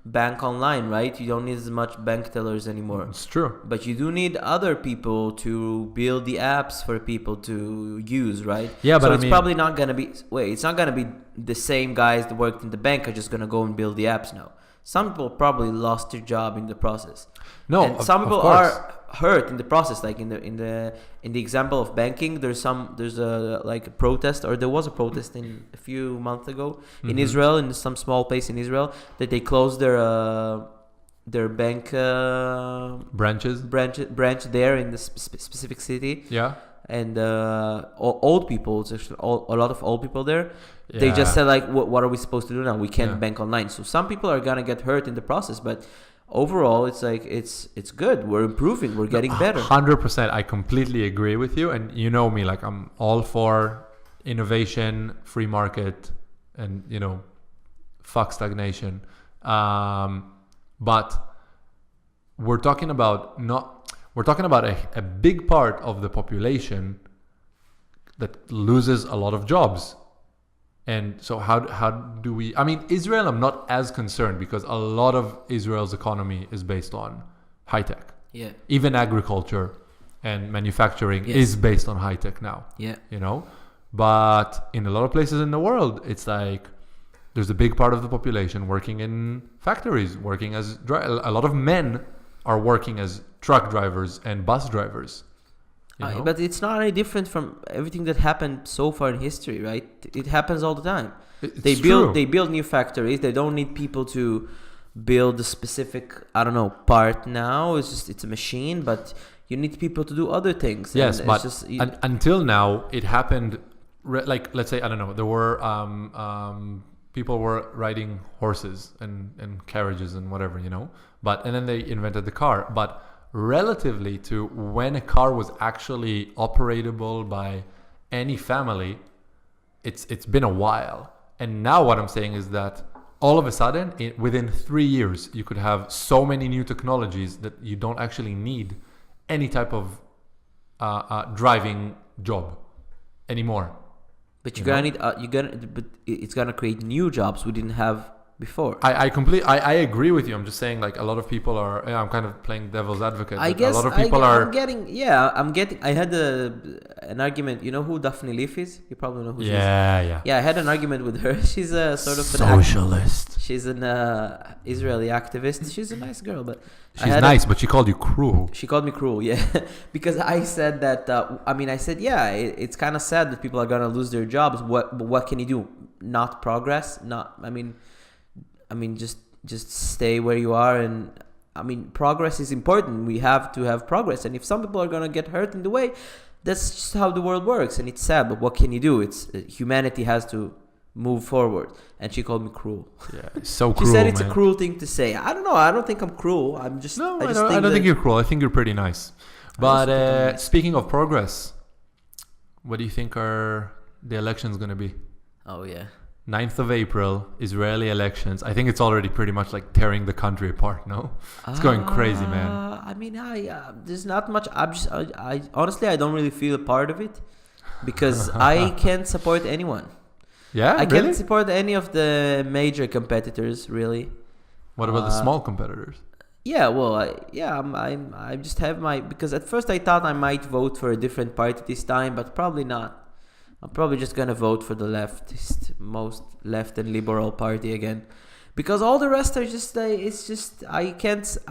bank online, right? You don't need as much bank tellers anymore. It's true. But you do need other people to build the apps for people to use, right? Yeah, but so it's probably not gonna be. Wait, it's not gonna be the same guys that worked in the bank are just gonna go and build the apps now. Some people probably lost their job in the process. No, and some people are hurt in the process. Like in the example of banking, there's a like a protest, or there was a protest in a few months ago in Israel, in some small place in Israel, that they closed their bank branch there in the specific city. Yeah. And old people, it's actually a lot of old people there. Yeah. They just said like, what are we supposed to do now? We can't bank online. So some people are gonna get hurt in the process, but overall, it's like it's good. We're improving. We're getting better. 100%. I completely agree with you. And you know me, like I'm all for innovation, free market, and fuck stagnation. But we're talking about a big part of the population that loses a lot of jobs. And so how do we... I mean, Israel, I'm not as concerned because a lot of Israel's economy is based on high tech. Yeah. Even agriculture and manufacturing is based on high tech now. Yeah. But in a lot of places in the world, it's like there's a big part of the population working in factories, working as... A lot of men are working as truck drivers and bus drivers. But it's not any different from everything that happened so far in history, right? It happens all the time. They build new factories. They don't need people to build a specific, I don't know, part now. It's a machine, but you need people to do other things. Yes, but until now, it happened. Like, let's say, I don't know, there were people were riding horses and carriages and whatever, and then they invented the car. But relatively to when a car was actually operatable by any family, it's been a while. And now what I'm saying is that all of a sudden, within 3 years, you could have so many new technologies that you don't actually need any type of driving job anymore. But but it's gonna create new jobs we didn't have before. I agree with you. I'm just saying, like, a lot of people are. I'm kind of playing devil's advocate. I guess a lot of people are. I had an argument. You know who Daphne Leaf is? You probably know who she is. Yeah. Yeah, I had an argument with her. She's a sort of socialist. She's an Israeli activist. She's a nice girl, but she's nice. But she called you cruel. She called me cruel, yeah, because I said that. I said, yeah, it's kind of sad that people are gonna lose their jobs. What can you do? Not progress. Just stay where you are. And progress is important. We have to have progress. And if some people are gonna get hurt in the way, that's just how the world works. And it's sad, but what can you do? It's humanity has to move forward. And she called me cruel. Yeah, it's so cruel. She said it's a cruel thing to say. I don't know. I don't think I'm cruel. I'm just. No, I don't think you're cruel. I think you're pretty nice. But speaking of progress, what do you think are the elections gonna be? Oh yeah. 9th of April, Israeli elections. I think it's already pretty much like tearing the country apart, no? It's going crazy, man. There's not much. I honestly, I don't really feel a part of it because I can't support anyone. Yeah, I can't support any of the major competitors, really. What about the small competitors? Yeah, well, I just have because at first I thought I might vote for a different party this time, but probably not. I'm probably just gonna vote for the most left and liberal party again, because all the rest are just I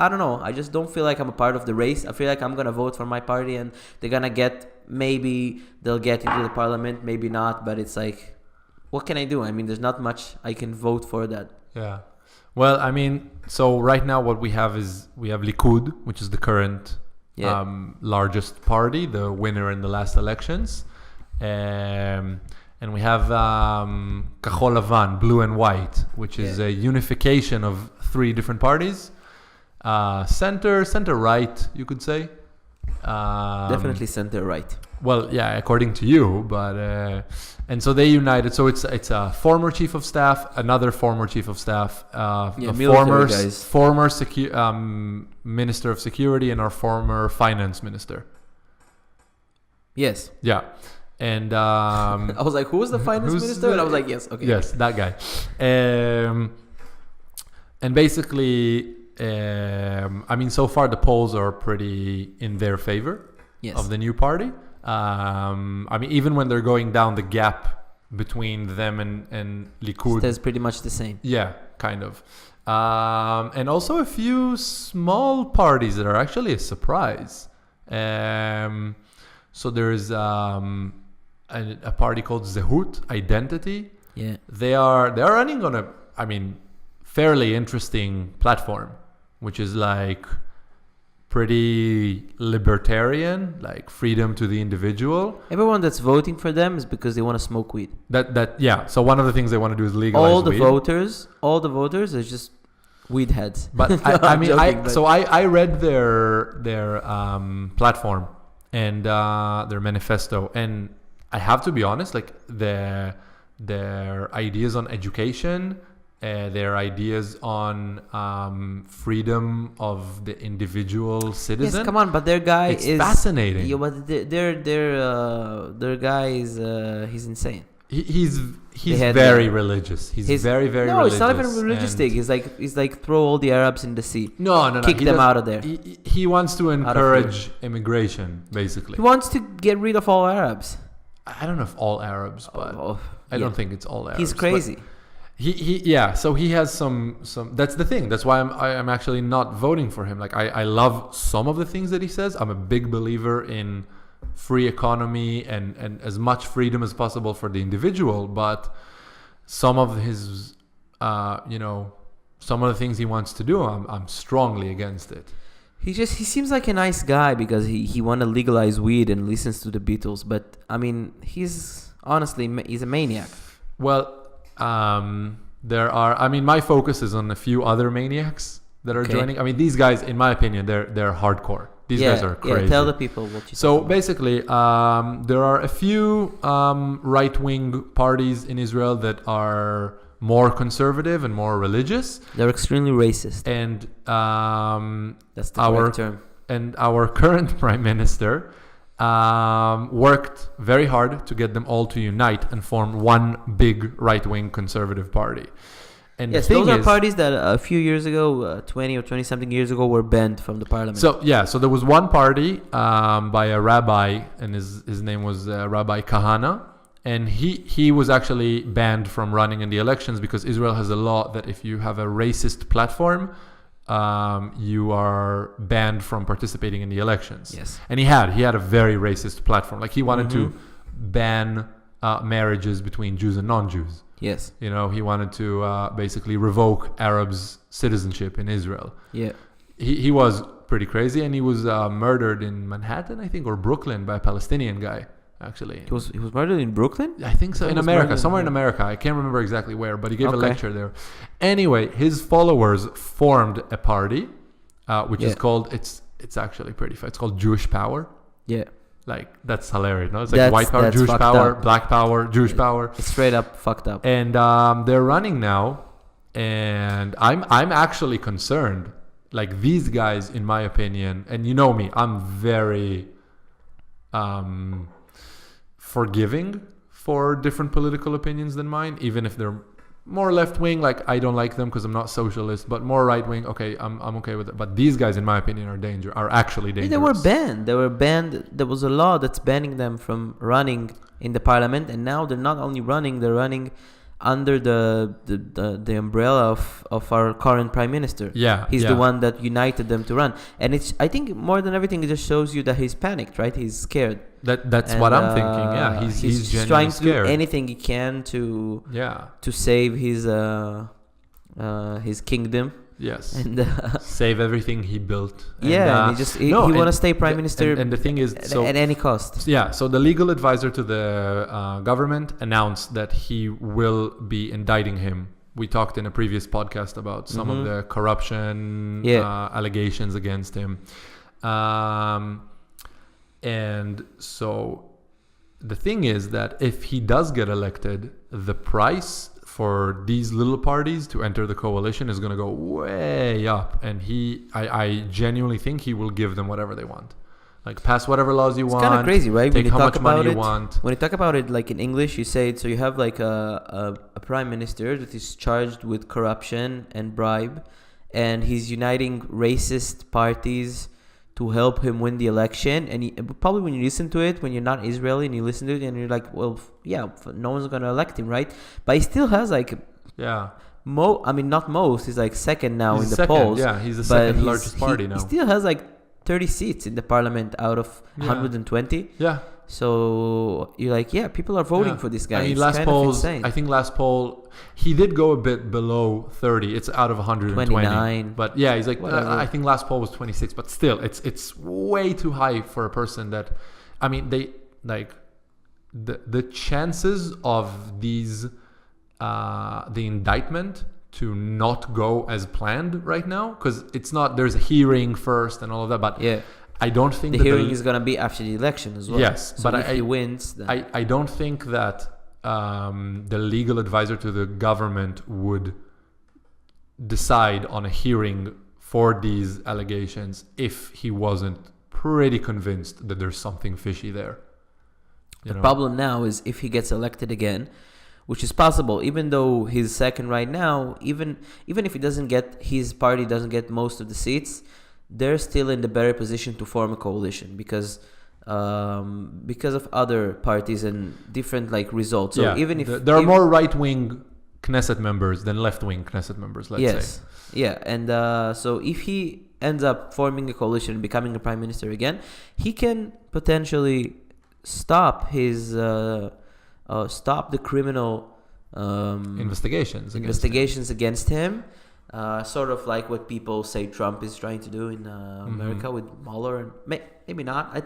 don't know. I just don't feel like I'm a part of the race. I feel like I'm gonna vote for my party and maybe they'll get into the parliament, maybe not. But it's like, what can I do? There's not much I can vote for that. Yeah. Well, so right now what we have Likud, which is the current largest party, the winner in the last elections. And we have Kahol Lavan, blue and white, which is a unification of 3 different parties. Center right, you could say. Definitely center right. Well, yeah, according to you, but and so they united. So it's a former chief of staff, another former chief of staff, former minister of security, and our former finance minister. Yes. Yeah. And I was like, who was the finance minister? And I was like, yes, okay. Yes, that guy. And basically, so far the polls are pretty in their favor of the new party. Even when they're going down, the gap between them and Likud stays pretty much the same. Yeah, kind of. And also a few small parties that are actually a surprise. So there's a party called Zehut, Identity. Yeah. They are running on a fairly interesting platform, which is like pretty libertarian, like freedom to the individual. Everyone that's voting for them is because they want to smoke weed. So one of the things they want to do is legalize weed. All the voters are just weed heads. But I read their platform and their manifesto, and I have to be honest, like their ideas on education, their ideas on freedom of the individual citizen. Yes, come on, but their guy is fascinating. Yeah, but their guy is he's insane. He's very religious. He's very, very religious. No, it's not even a religious thing. He's like throw all the Arabs in the sea. No. Kick them out of there. He wants to encourage immigration, basically. He wants to get rid of all Arabs. I don't know if all Arabs, but I don't think it's all Arabs. He's crazy. Yeah. So he has some. That's the thing. That's why I'm actually not voting for him. Like I love some of the things that he says. I'm a big believer in free economy and as much freedom as possible for the individual. But some of his, some of the things he wants to do, I'm strongly against it. He seems like a nice guy because he want to legalize weed and listens to the Beatles. But I mean, he's a maniac. Well. There are. I mean, my focus is on a few other maniacs that are joining. I mean, these guys, in my opinion, they're hardcore. These guys are crazy. Yeah, tell the people what you. So basically, there are a few right-wing parties in Israel that are more conservative and more religious. They're extremely racist. And that's the correct term. And our current prime minister worked very hard to get them all to unite and form one big right-wing conservative party. And yes, those are parties that a few years ago, 20 or 20-something years ago, were banned from the parliament. So there was one party by a rabbi, and his name was Rabbi Kahana, and he was actually banned from running in the elections because Israel has a law that if you have a racist platform, you are banned from participating in the elections. Yes. And he had a very racist platform. Like he wanted to ban marriages between Jews and non-Jews. Yes. He wanted to basically revoke Arabs' citizenship in Israel. Yeah. He was pretty crazy, and he was murdered in Manhattan, I think, or Brooklyn by a Palestinian guy. Actually, he was murdered in Brooklyn? I think so. In America, somewhere in America. I can't remember exactly where, but he gave a lecture there. Anyway, his followers formed a party, which is called. It's actually pretty fun. It's called Jewish Power. Yeah. Like that's hilarious. No, it's like white power, Jewish power, black power, Jewish power. It's straight up fucked up. And they're running now, and I'm actually concerned. Like these guys, in my opinion, and you know me, I'm very forgiving for different political opinions than mine, even if they're more left-wing. Like I don't like them because I'm not socialist, but more right-wing, okay, I'm okay with it. But these guys, in my opinion, are actually dangerous. They were banned. There was a law that's banning them from running in the parliament, and now they're not only running, they're running under the umbrella of our current prime minister. He's the one that united them to run. And I think more than everything, it just shows you that he's panicked, right? He's scared. That's what I'm thinking. Yeah, he's genuinely trying to scared. do anything he can to save his kingdom. Yes, and save everything he built. And he want to stay prime minister. And the thing is, at any cost. Yeah. So the legal advisor to the government announced that he will be indicting him. We talked in a previous podcast about some of the corruption allegations against him. And so the thing is that if he does get elected, the price for these little parties to enter the coalition is going to go way up. And I genuinely think he will give them whatever they want. Like pass whatever laws you want. It's kind of crazy, right? Take how much money you want. When you talk about it, like in English, you say it. So you have like a prime minister that is charged with corruption and bribe, and he's uniting racist parties to help him win the election. And probably when you listen to it, when you're not Israeli and you listen to it, and you're like, well, no one's gonna elect him, right? But he still has like not most. He's like second now in the polls. Yeah, he's the second largest party now. He still has like 30 seats in the parliament out of 120. Yeah. So you're like, people are voting for this guy. I mean, I think last poll, he did go a bit below 30. It's out of 120. 29. But yeah, he's like, I think last poll was 26. But still, it's way too high for a person that, I mean, they like the chances of these, the indictment to not go as planned right now, because it's not, there's a hearing first and all of that, but I don't think the hearing is going to be after the election as well. Yes, so but if he wins, then I don't think that the legal advisor to the government would decide on a hearing for these allegations if he wasn't pretty convinced that there's something fishy there. The problem now is if he gets elected again, which is possible, even though he's second right now, even if his party doesn't get most of the seats, they're still in the better position to form a coalition because of other parties and different like results. So even if there are more right-wing Knesset members than left-wing Knesset members, let's say. Yeah, and so if he ends up forming a coalition and becoming a prime minister again, he can potentially stop the criminal investigations against him. Sort of like what people say Trump is trying to do in America with Mueller, and maybe not.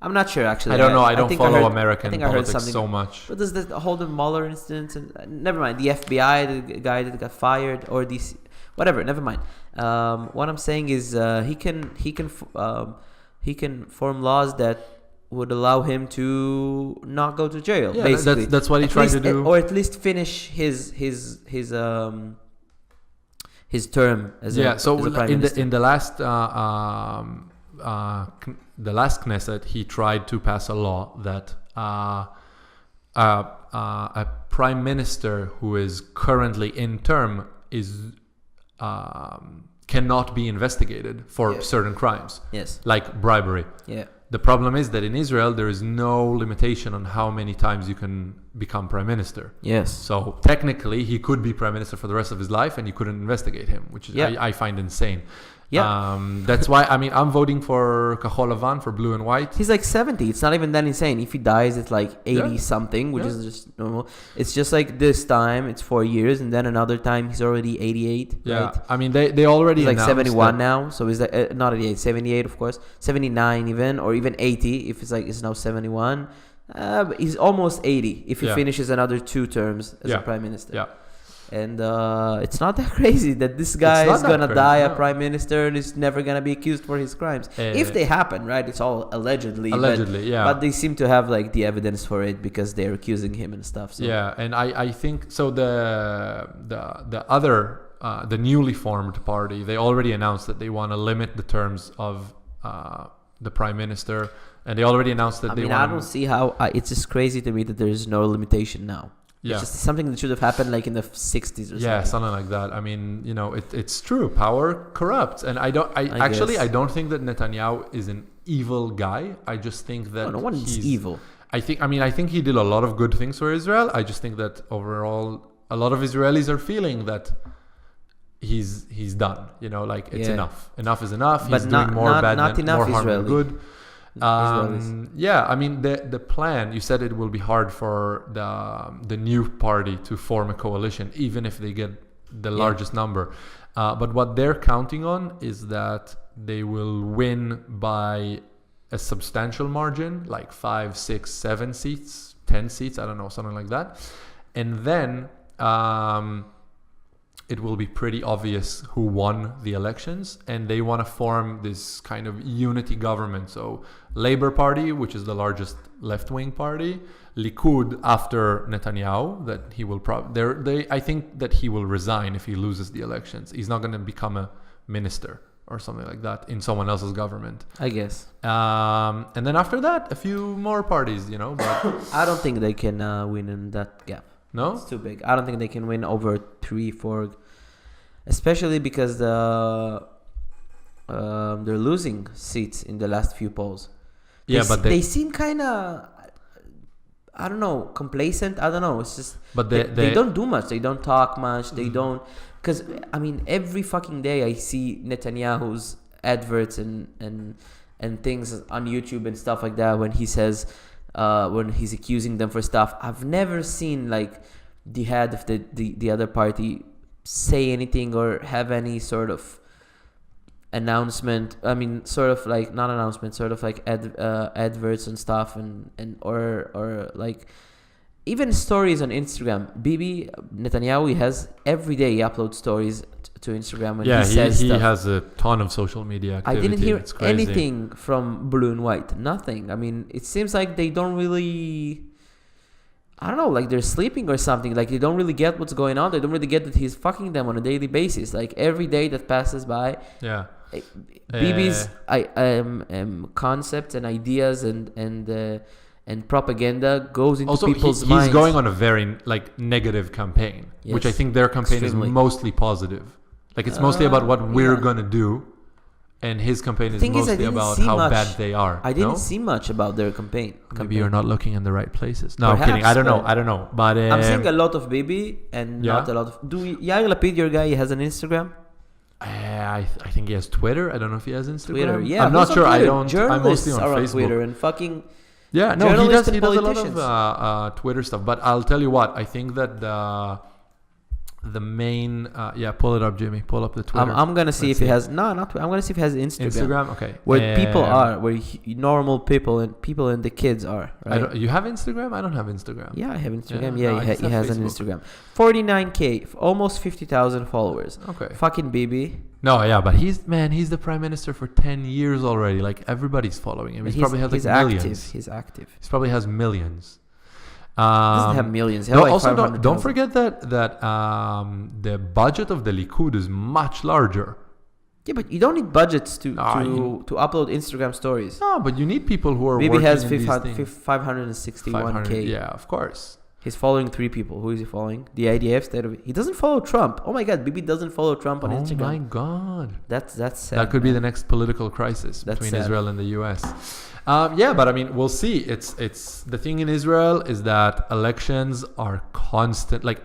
I'm not sure actually. I don't know. I don't follow American politics so much. But does the whole Mueller incident? And never mind. The FBI, the guy that got fired, or DC, whatever. Never mind. What I'm saying is he can form laws that would allow him to not go to jail. Yeah, basically, that's what he tried to do, or at least finish his term as a prime minister. In the last Knesset, he tried to pass a law that a prime minister who is currently in term cannot be investigated for certain crimes. Yes. Like bribery. Yeah. The problem is that in Israel, there is no limitation on how many times you can become prime minister. Yes. So technically, he could be prime minister for the rest of his life and you couldn't investigate him, which is, I find insane. Yeah. That's why, I'm voting for Kahol Lavan, for blue and white. He's like 70. It's not even that insane. If he dies, it's like 80 something, which is just normal. It's just like this time, it's 4 years, and then another time he's already 88. Yeah. Right? I mean, they already he's like 71 that now. So is that not 88, 78, of course, 79 even, or even 80 if it's now 71. But he's almost 80 if he finishes another 2 terms as a prime minister. Yeah. And it's not that crazy that this guy is going to die a prime minister and is never going to be accused for his crimes. If they happen, right? It's all allegedly. But they seem to have like the evidence for it because they're accusing him and stuff. So. Yeah, and I think so. The other the newly formed party, they already announced that they want to limit the terms of the prime minister, and they already announced that I don't see how. It's just crazy to me that there is no limitation now. Yeah. It's just something that should have happened like in the 60s or something. Yeah, something like that. I mean, it's true. Power corrupts. And I don't think that Netanyahu is an evil guy. I just think that no one is evil. I think he did a lot of good things for Israel. I just think that overall a lot of Israelis are feeling that he's done. It's enough. Enough is enough. But he's doing more bad than more harm than good. The plan, you said it will be hard for the new party to form a coalition, even if they get the largest number. But what they're counting on is that they will win by a substantial margin, like 5, 6, 7 seats, 10 seats, I don't know, something like that. And then it will be pretty obvious who won the elections, and they want to form this kind of unity government. So Labour Party, which is the largest left-wing party, Likud after Netanyahu, that he will I think that he will resign if he loses the elections. He's not going to become a minister or something like that in someone else's government, I guess. And then after that, a few more parties, but I don't think they can win in that gap. No? It's too big. I don't think they can win over 3, 4, especially because they're losing seats in the last few polls. They seem kind of, I don't know, complacent. I don't know. It's just, but they don't do much. They don't talk much. They don't, because every fucking day I see Netanyahu's adverts and things on YouTube and stuff like that when he says, when he's accusing them for stuff. I've never seen like the head of the other party say anything or have any sort of announcement. Sort of like not announcement, sort of like adverts and stuff or like even stories on Instagram. Bibi Netanyahu, he has every day he uploads stories to Instagram when he says he stuff. Has a ton of social media activity. I didn't hear anything from Blue and White. Nothing. It seems like they don't really, I don't know, like they're sleeping or something. Like they don't really get what's going on. They don't really get that he's fucking them on a daily basis. Like every day that passes by. Yeah. Bibi's concepts and ideas and propaganda goes into people's minds. He's going on a very negative campaign, which I think their campaign is mostly positive. Like it's mostly about what we're gonna do, and his campaign is Thing is, I mostly didn't about see how much. bad they are. I didn't no? see much about their campaign. Maybe you're not looking in the right places. No, I'm Perhaps, kidding. I don't know. but I don't know. But I'm seeing a lot of Bibi and Yeah. not a lot of. Yair Lapid, your guy, he has an Instagram. I think he has Twitter. I don't know if he has Instagram. Twitter, yeah. I'm not who's on sure. I Twitter? don't. I'm Journalists mostly on are Facebook. Twitter and fucking. Yeah, no, he journalists does. He and does a lot politicians. of Twitter stuff. But I'll tell you what. I think that the main pull it up, Jimmy. Pull up the Twitter. I'm gonna see Let's if he has. No, not. I'm gonna see if he has Instagram. Instagram. Okay. Where people are, where normal people and the kids are. Right? You have Instagram? I don't have Instagram. Yeah, I have Instagram. Yeah, Yeah, no, I he just have has an Facebook. Instagram. 49K, almost 50,000 followers. Okay. Fucking Bibi. No, yeah, but he's the prime minister for 10 years already. Like everybody's following him. He probably has like millions. He's active. He probably has millions. Doesn't have millions. He No, has like also 500,000. don't forget that the budget of the Likud is much larger. Yeah, but you don't need budgets to No, to upload Instagram stories. No, but you need people who are Bibi working has in these things. 561K. Yeah, of course. He's following 3 people. Who is he following? The IDF. He doesn't follow Trump. Oh my God, Bibi doesn't follow Trump on Instagram. Oh my God. That's sad. That could be man. the next political crisis That's between sad. Israel and the U.S. Yeah, but I mean, we'll see. It's the thing in Israel is that elections are constant, like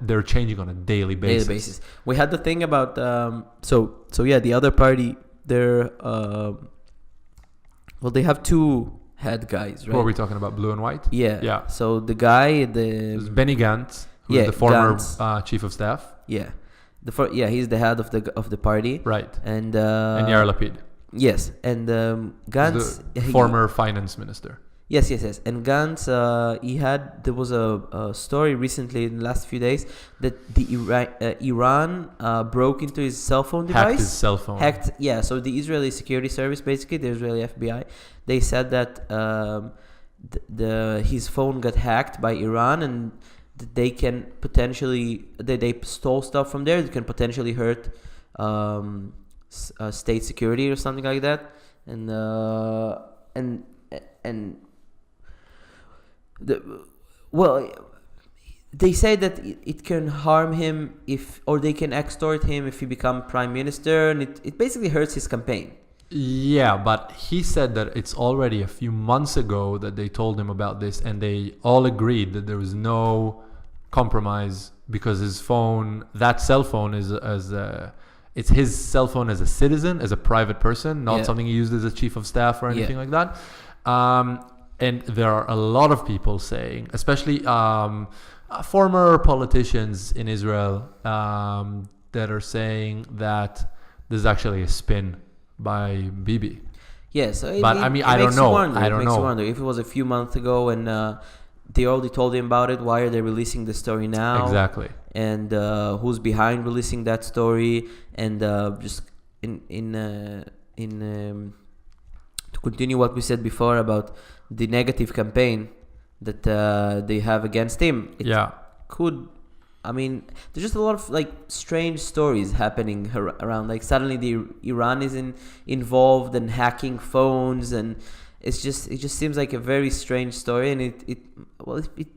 they're changing on a daily basis. We had the thing about so yeah, the other party, they're they have 2 head guys, right? Who are we talking about? Blue and white? Yeah. Yeah. So the guy, There's Benny Gantz, who's Yeah, the former Gantz. chief of staff. yeah, he's the head of the party. Right. And And Yair Lapid, yes, and Gantz, the former finance minister. Yes. And Gantz, there was a story recently in the last few days that Iran broke into his cell phone device. Hacked his cell phone. Yeah. So the Israeli security service, basically the Israeli FBI, they said that his phone got hacked by Iran and that they can potentially they stole stuff from there that can potentially hurt state security or something like that, and they say that it can harm him or they can extort him if he become prime minister, and it basically hurts his campaign. Yeah, but he said that it's already a few months ago that they told him about this, and they all agreed that there was no compromise because his phone, that cell phone, it's his cell phone as a citizen, as a private person, not something he used as a chief of staff or anything like that. And there are a lot of people saying, especially former politicians in Israel, that are saying that this is actually a spin by Bibi. Yeah, so I mean, I don't know. I don't It makes you know. wonder if it was a few months ago and they already told him about it. Why are they releasing the story now? Exactly. And who's behind releasing that story? And just to continue what we said before about the negative campaign that they have against him. I mean, there's just a lot of like strange stories happening around. Like suddenly Iran is involved and hacking phones, and it just seems like a very strange story. And it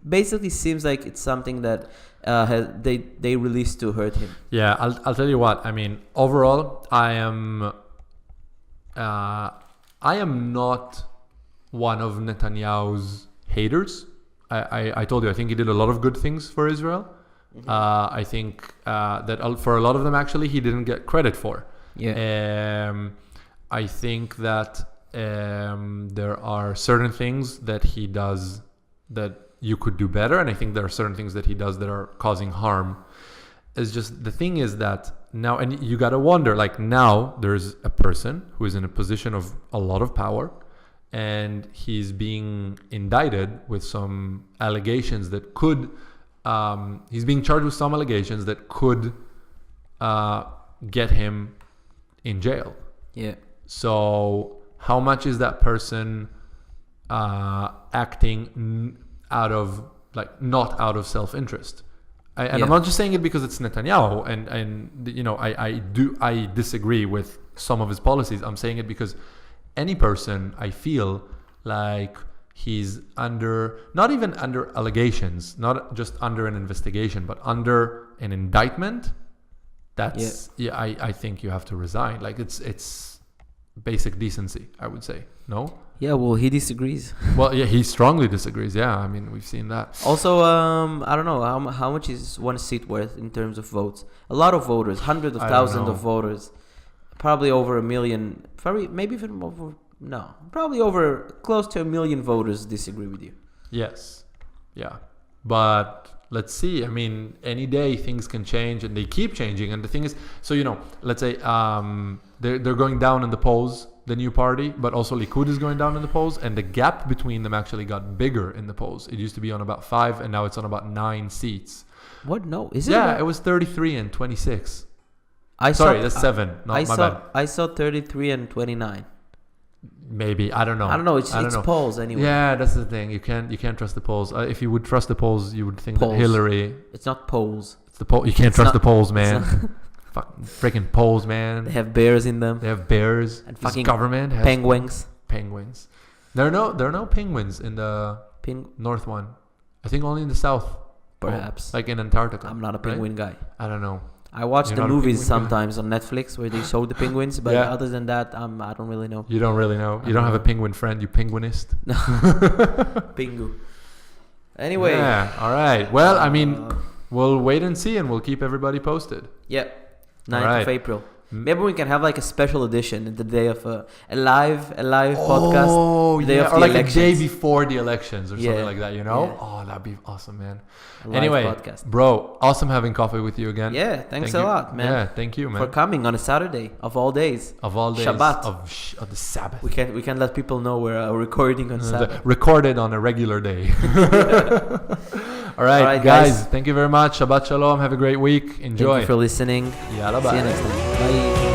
basically seems like it's something that they released to hurt him. Yeah, I'll tell you what. I mean, overall, I am not one of Netanyahu's haters. I told you, I think he did a lot of good things for Israel. Mm-hmm. I think that for a lot of them, actually, he didn't get credit for. Yeah. I think that there are certain things that he does that you could do better, and I think there are certain things that he does that are causing harm. It's just the thing is that now, and you gotta wonder, like now there's a person who is in a position of a lot of power, and he's being indicted with some allegations that could. He's being charged with some allegations that could get him in jail. Yeah. So how much is that person acting out of not out of self-interest? And I'm not just saying it because it's Netanyahu, and you know I disagree with some of his policies. I'm saying it because any person, I feel like he's not even under allegations, not just under an investigation, but under an indictment. I think you have to resign. Like it's basic decency, I would say. No? Yeah, well, he disagrees. Well, yeah, he strongly disagrees. Yeah, I mean, we've seen that. Also, I don't know how much is one seat worth in terms of votes. A lot of voters, hundreds of thousands of voters, probably over 1 million. Probably maybe even over. No, probably over close to 1 million voters disagree with you. Yes, yeah, but let's see. I mean, any day things can change, and they keep changing. And the thing is, so let's say they're going down in the polls, the new party, but also Likud is going down in the polls, and the gap between them actually got bigger in the polls. It used to be on about 5, and now it's on about 9 seats. What? No, is it? Yeah, it was 33 and 26. That's 7. My bad. I saw 33 and 29. Maybe, I don't know. I don't know. It's polls anyway. Yeah, that's the thing. You can't trust the polls. If you would trust the polls, you would think polls. that Hillary. It's not polls. It's the poll. You can't trust the polls, man. Fucking freaking polls, man. They have bears in them. They have bears. And this fucking government has penguins. Penguins. There are no penguins in the north one. I think only in the south. Perhaps. Like in Antarctica. I'm not a penguin guy. I don't know. I watch the movies sometimes on Netflix where they show the penguins, but other than that, I don't really know. You don't really know. You don't have a penguin friend. You penguinist. No. Pingu. Anyway. Yeah. All right. Well, I mean, we'll wait and see, and we'll keep everybody posted. Yeah. 9th of April. Maybe we can have like a special edition the day of a live podcast. Oh, yeah. Or like elections. A day before the elections or something like that, Yeah. Oh, that'd be awesome, man. Anyway, podcast. Bro, awesome having coffee with you again. Yeah, thanks a lot, man. Yeah, thank you, man. For coming on a Saturday of all days. Shabbat. Of the Sabbath. We can let people know we're recording on Sabbath. Recorded on a regular day. All right, guys. Thank you very much. Shabbat shalom. Have a great week. Enjoy. Thank you for listening. Yalla, bye. See you next time. Bye.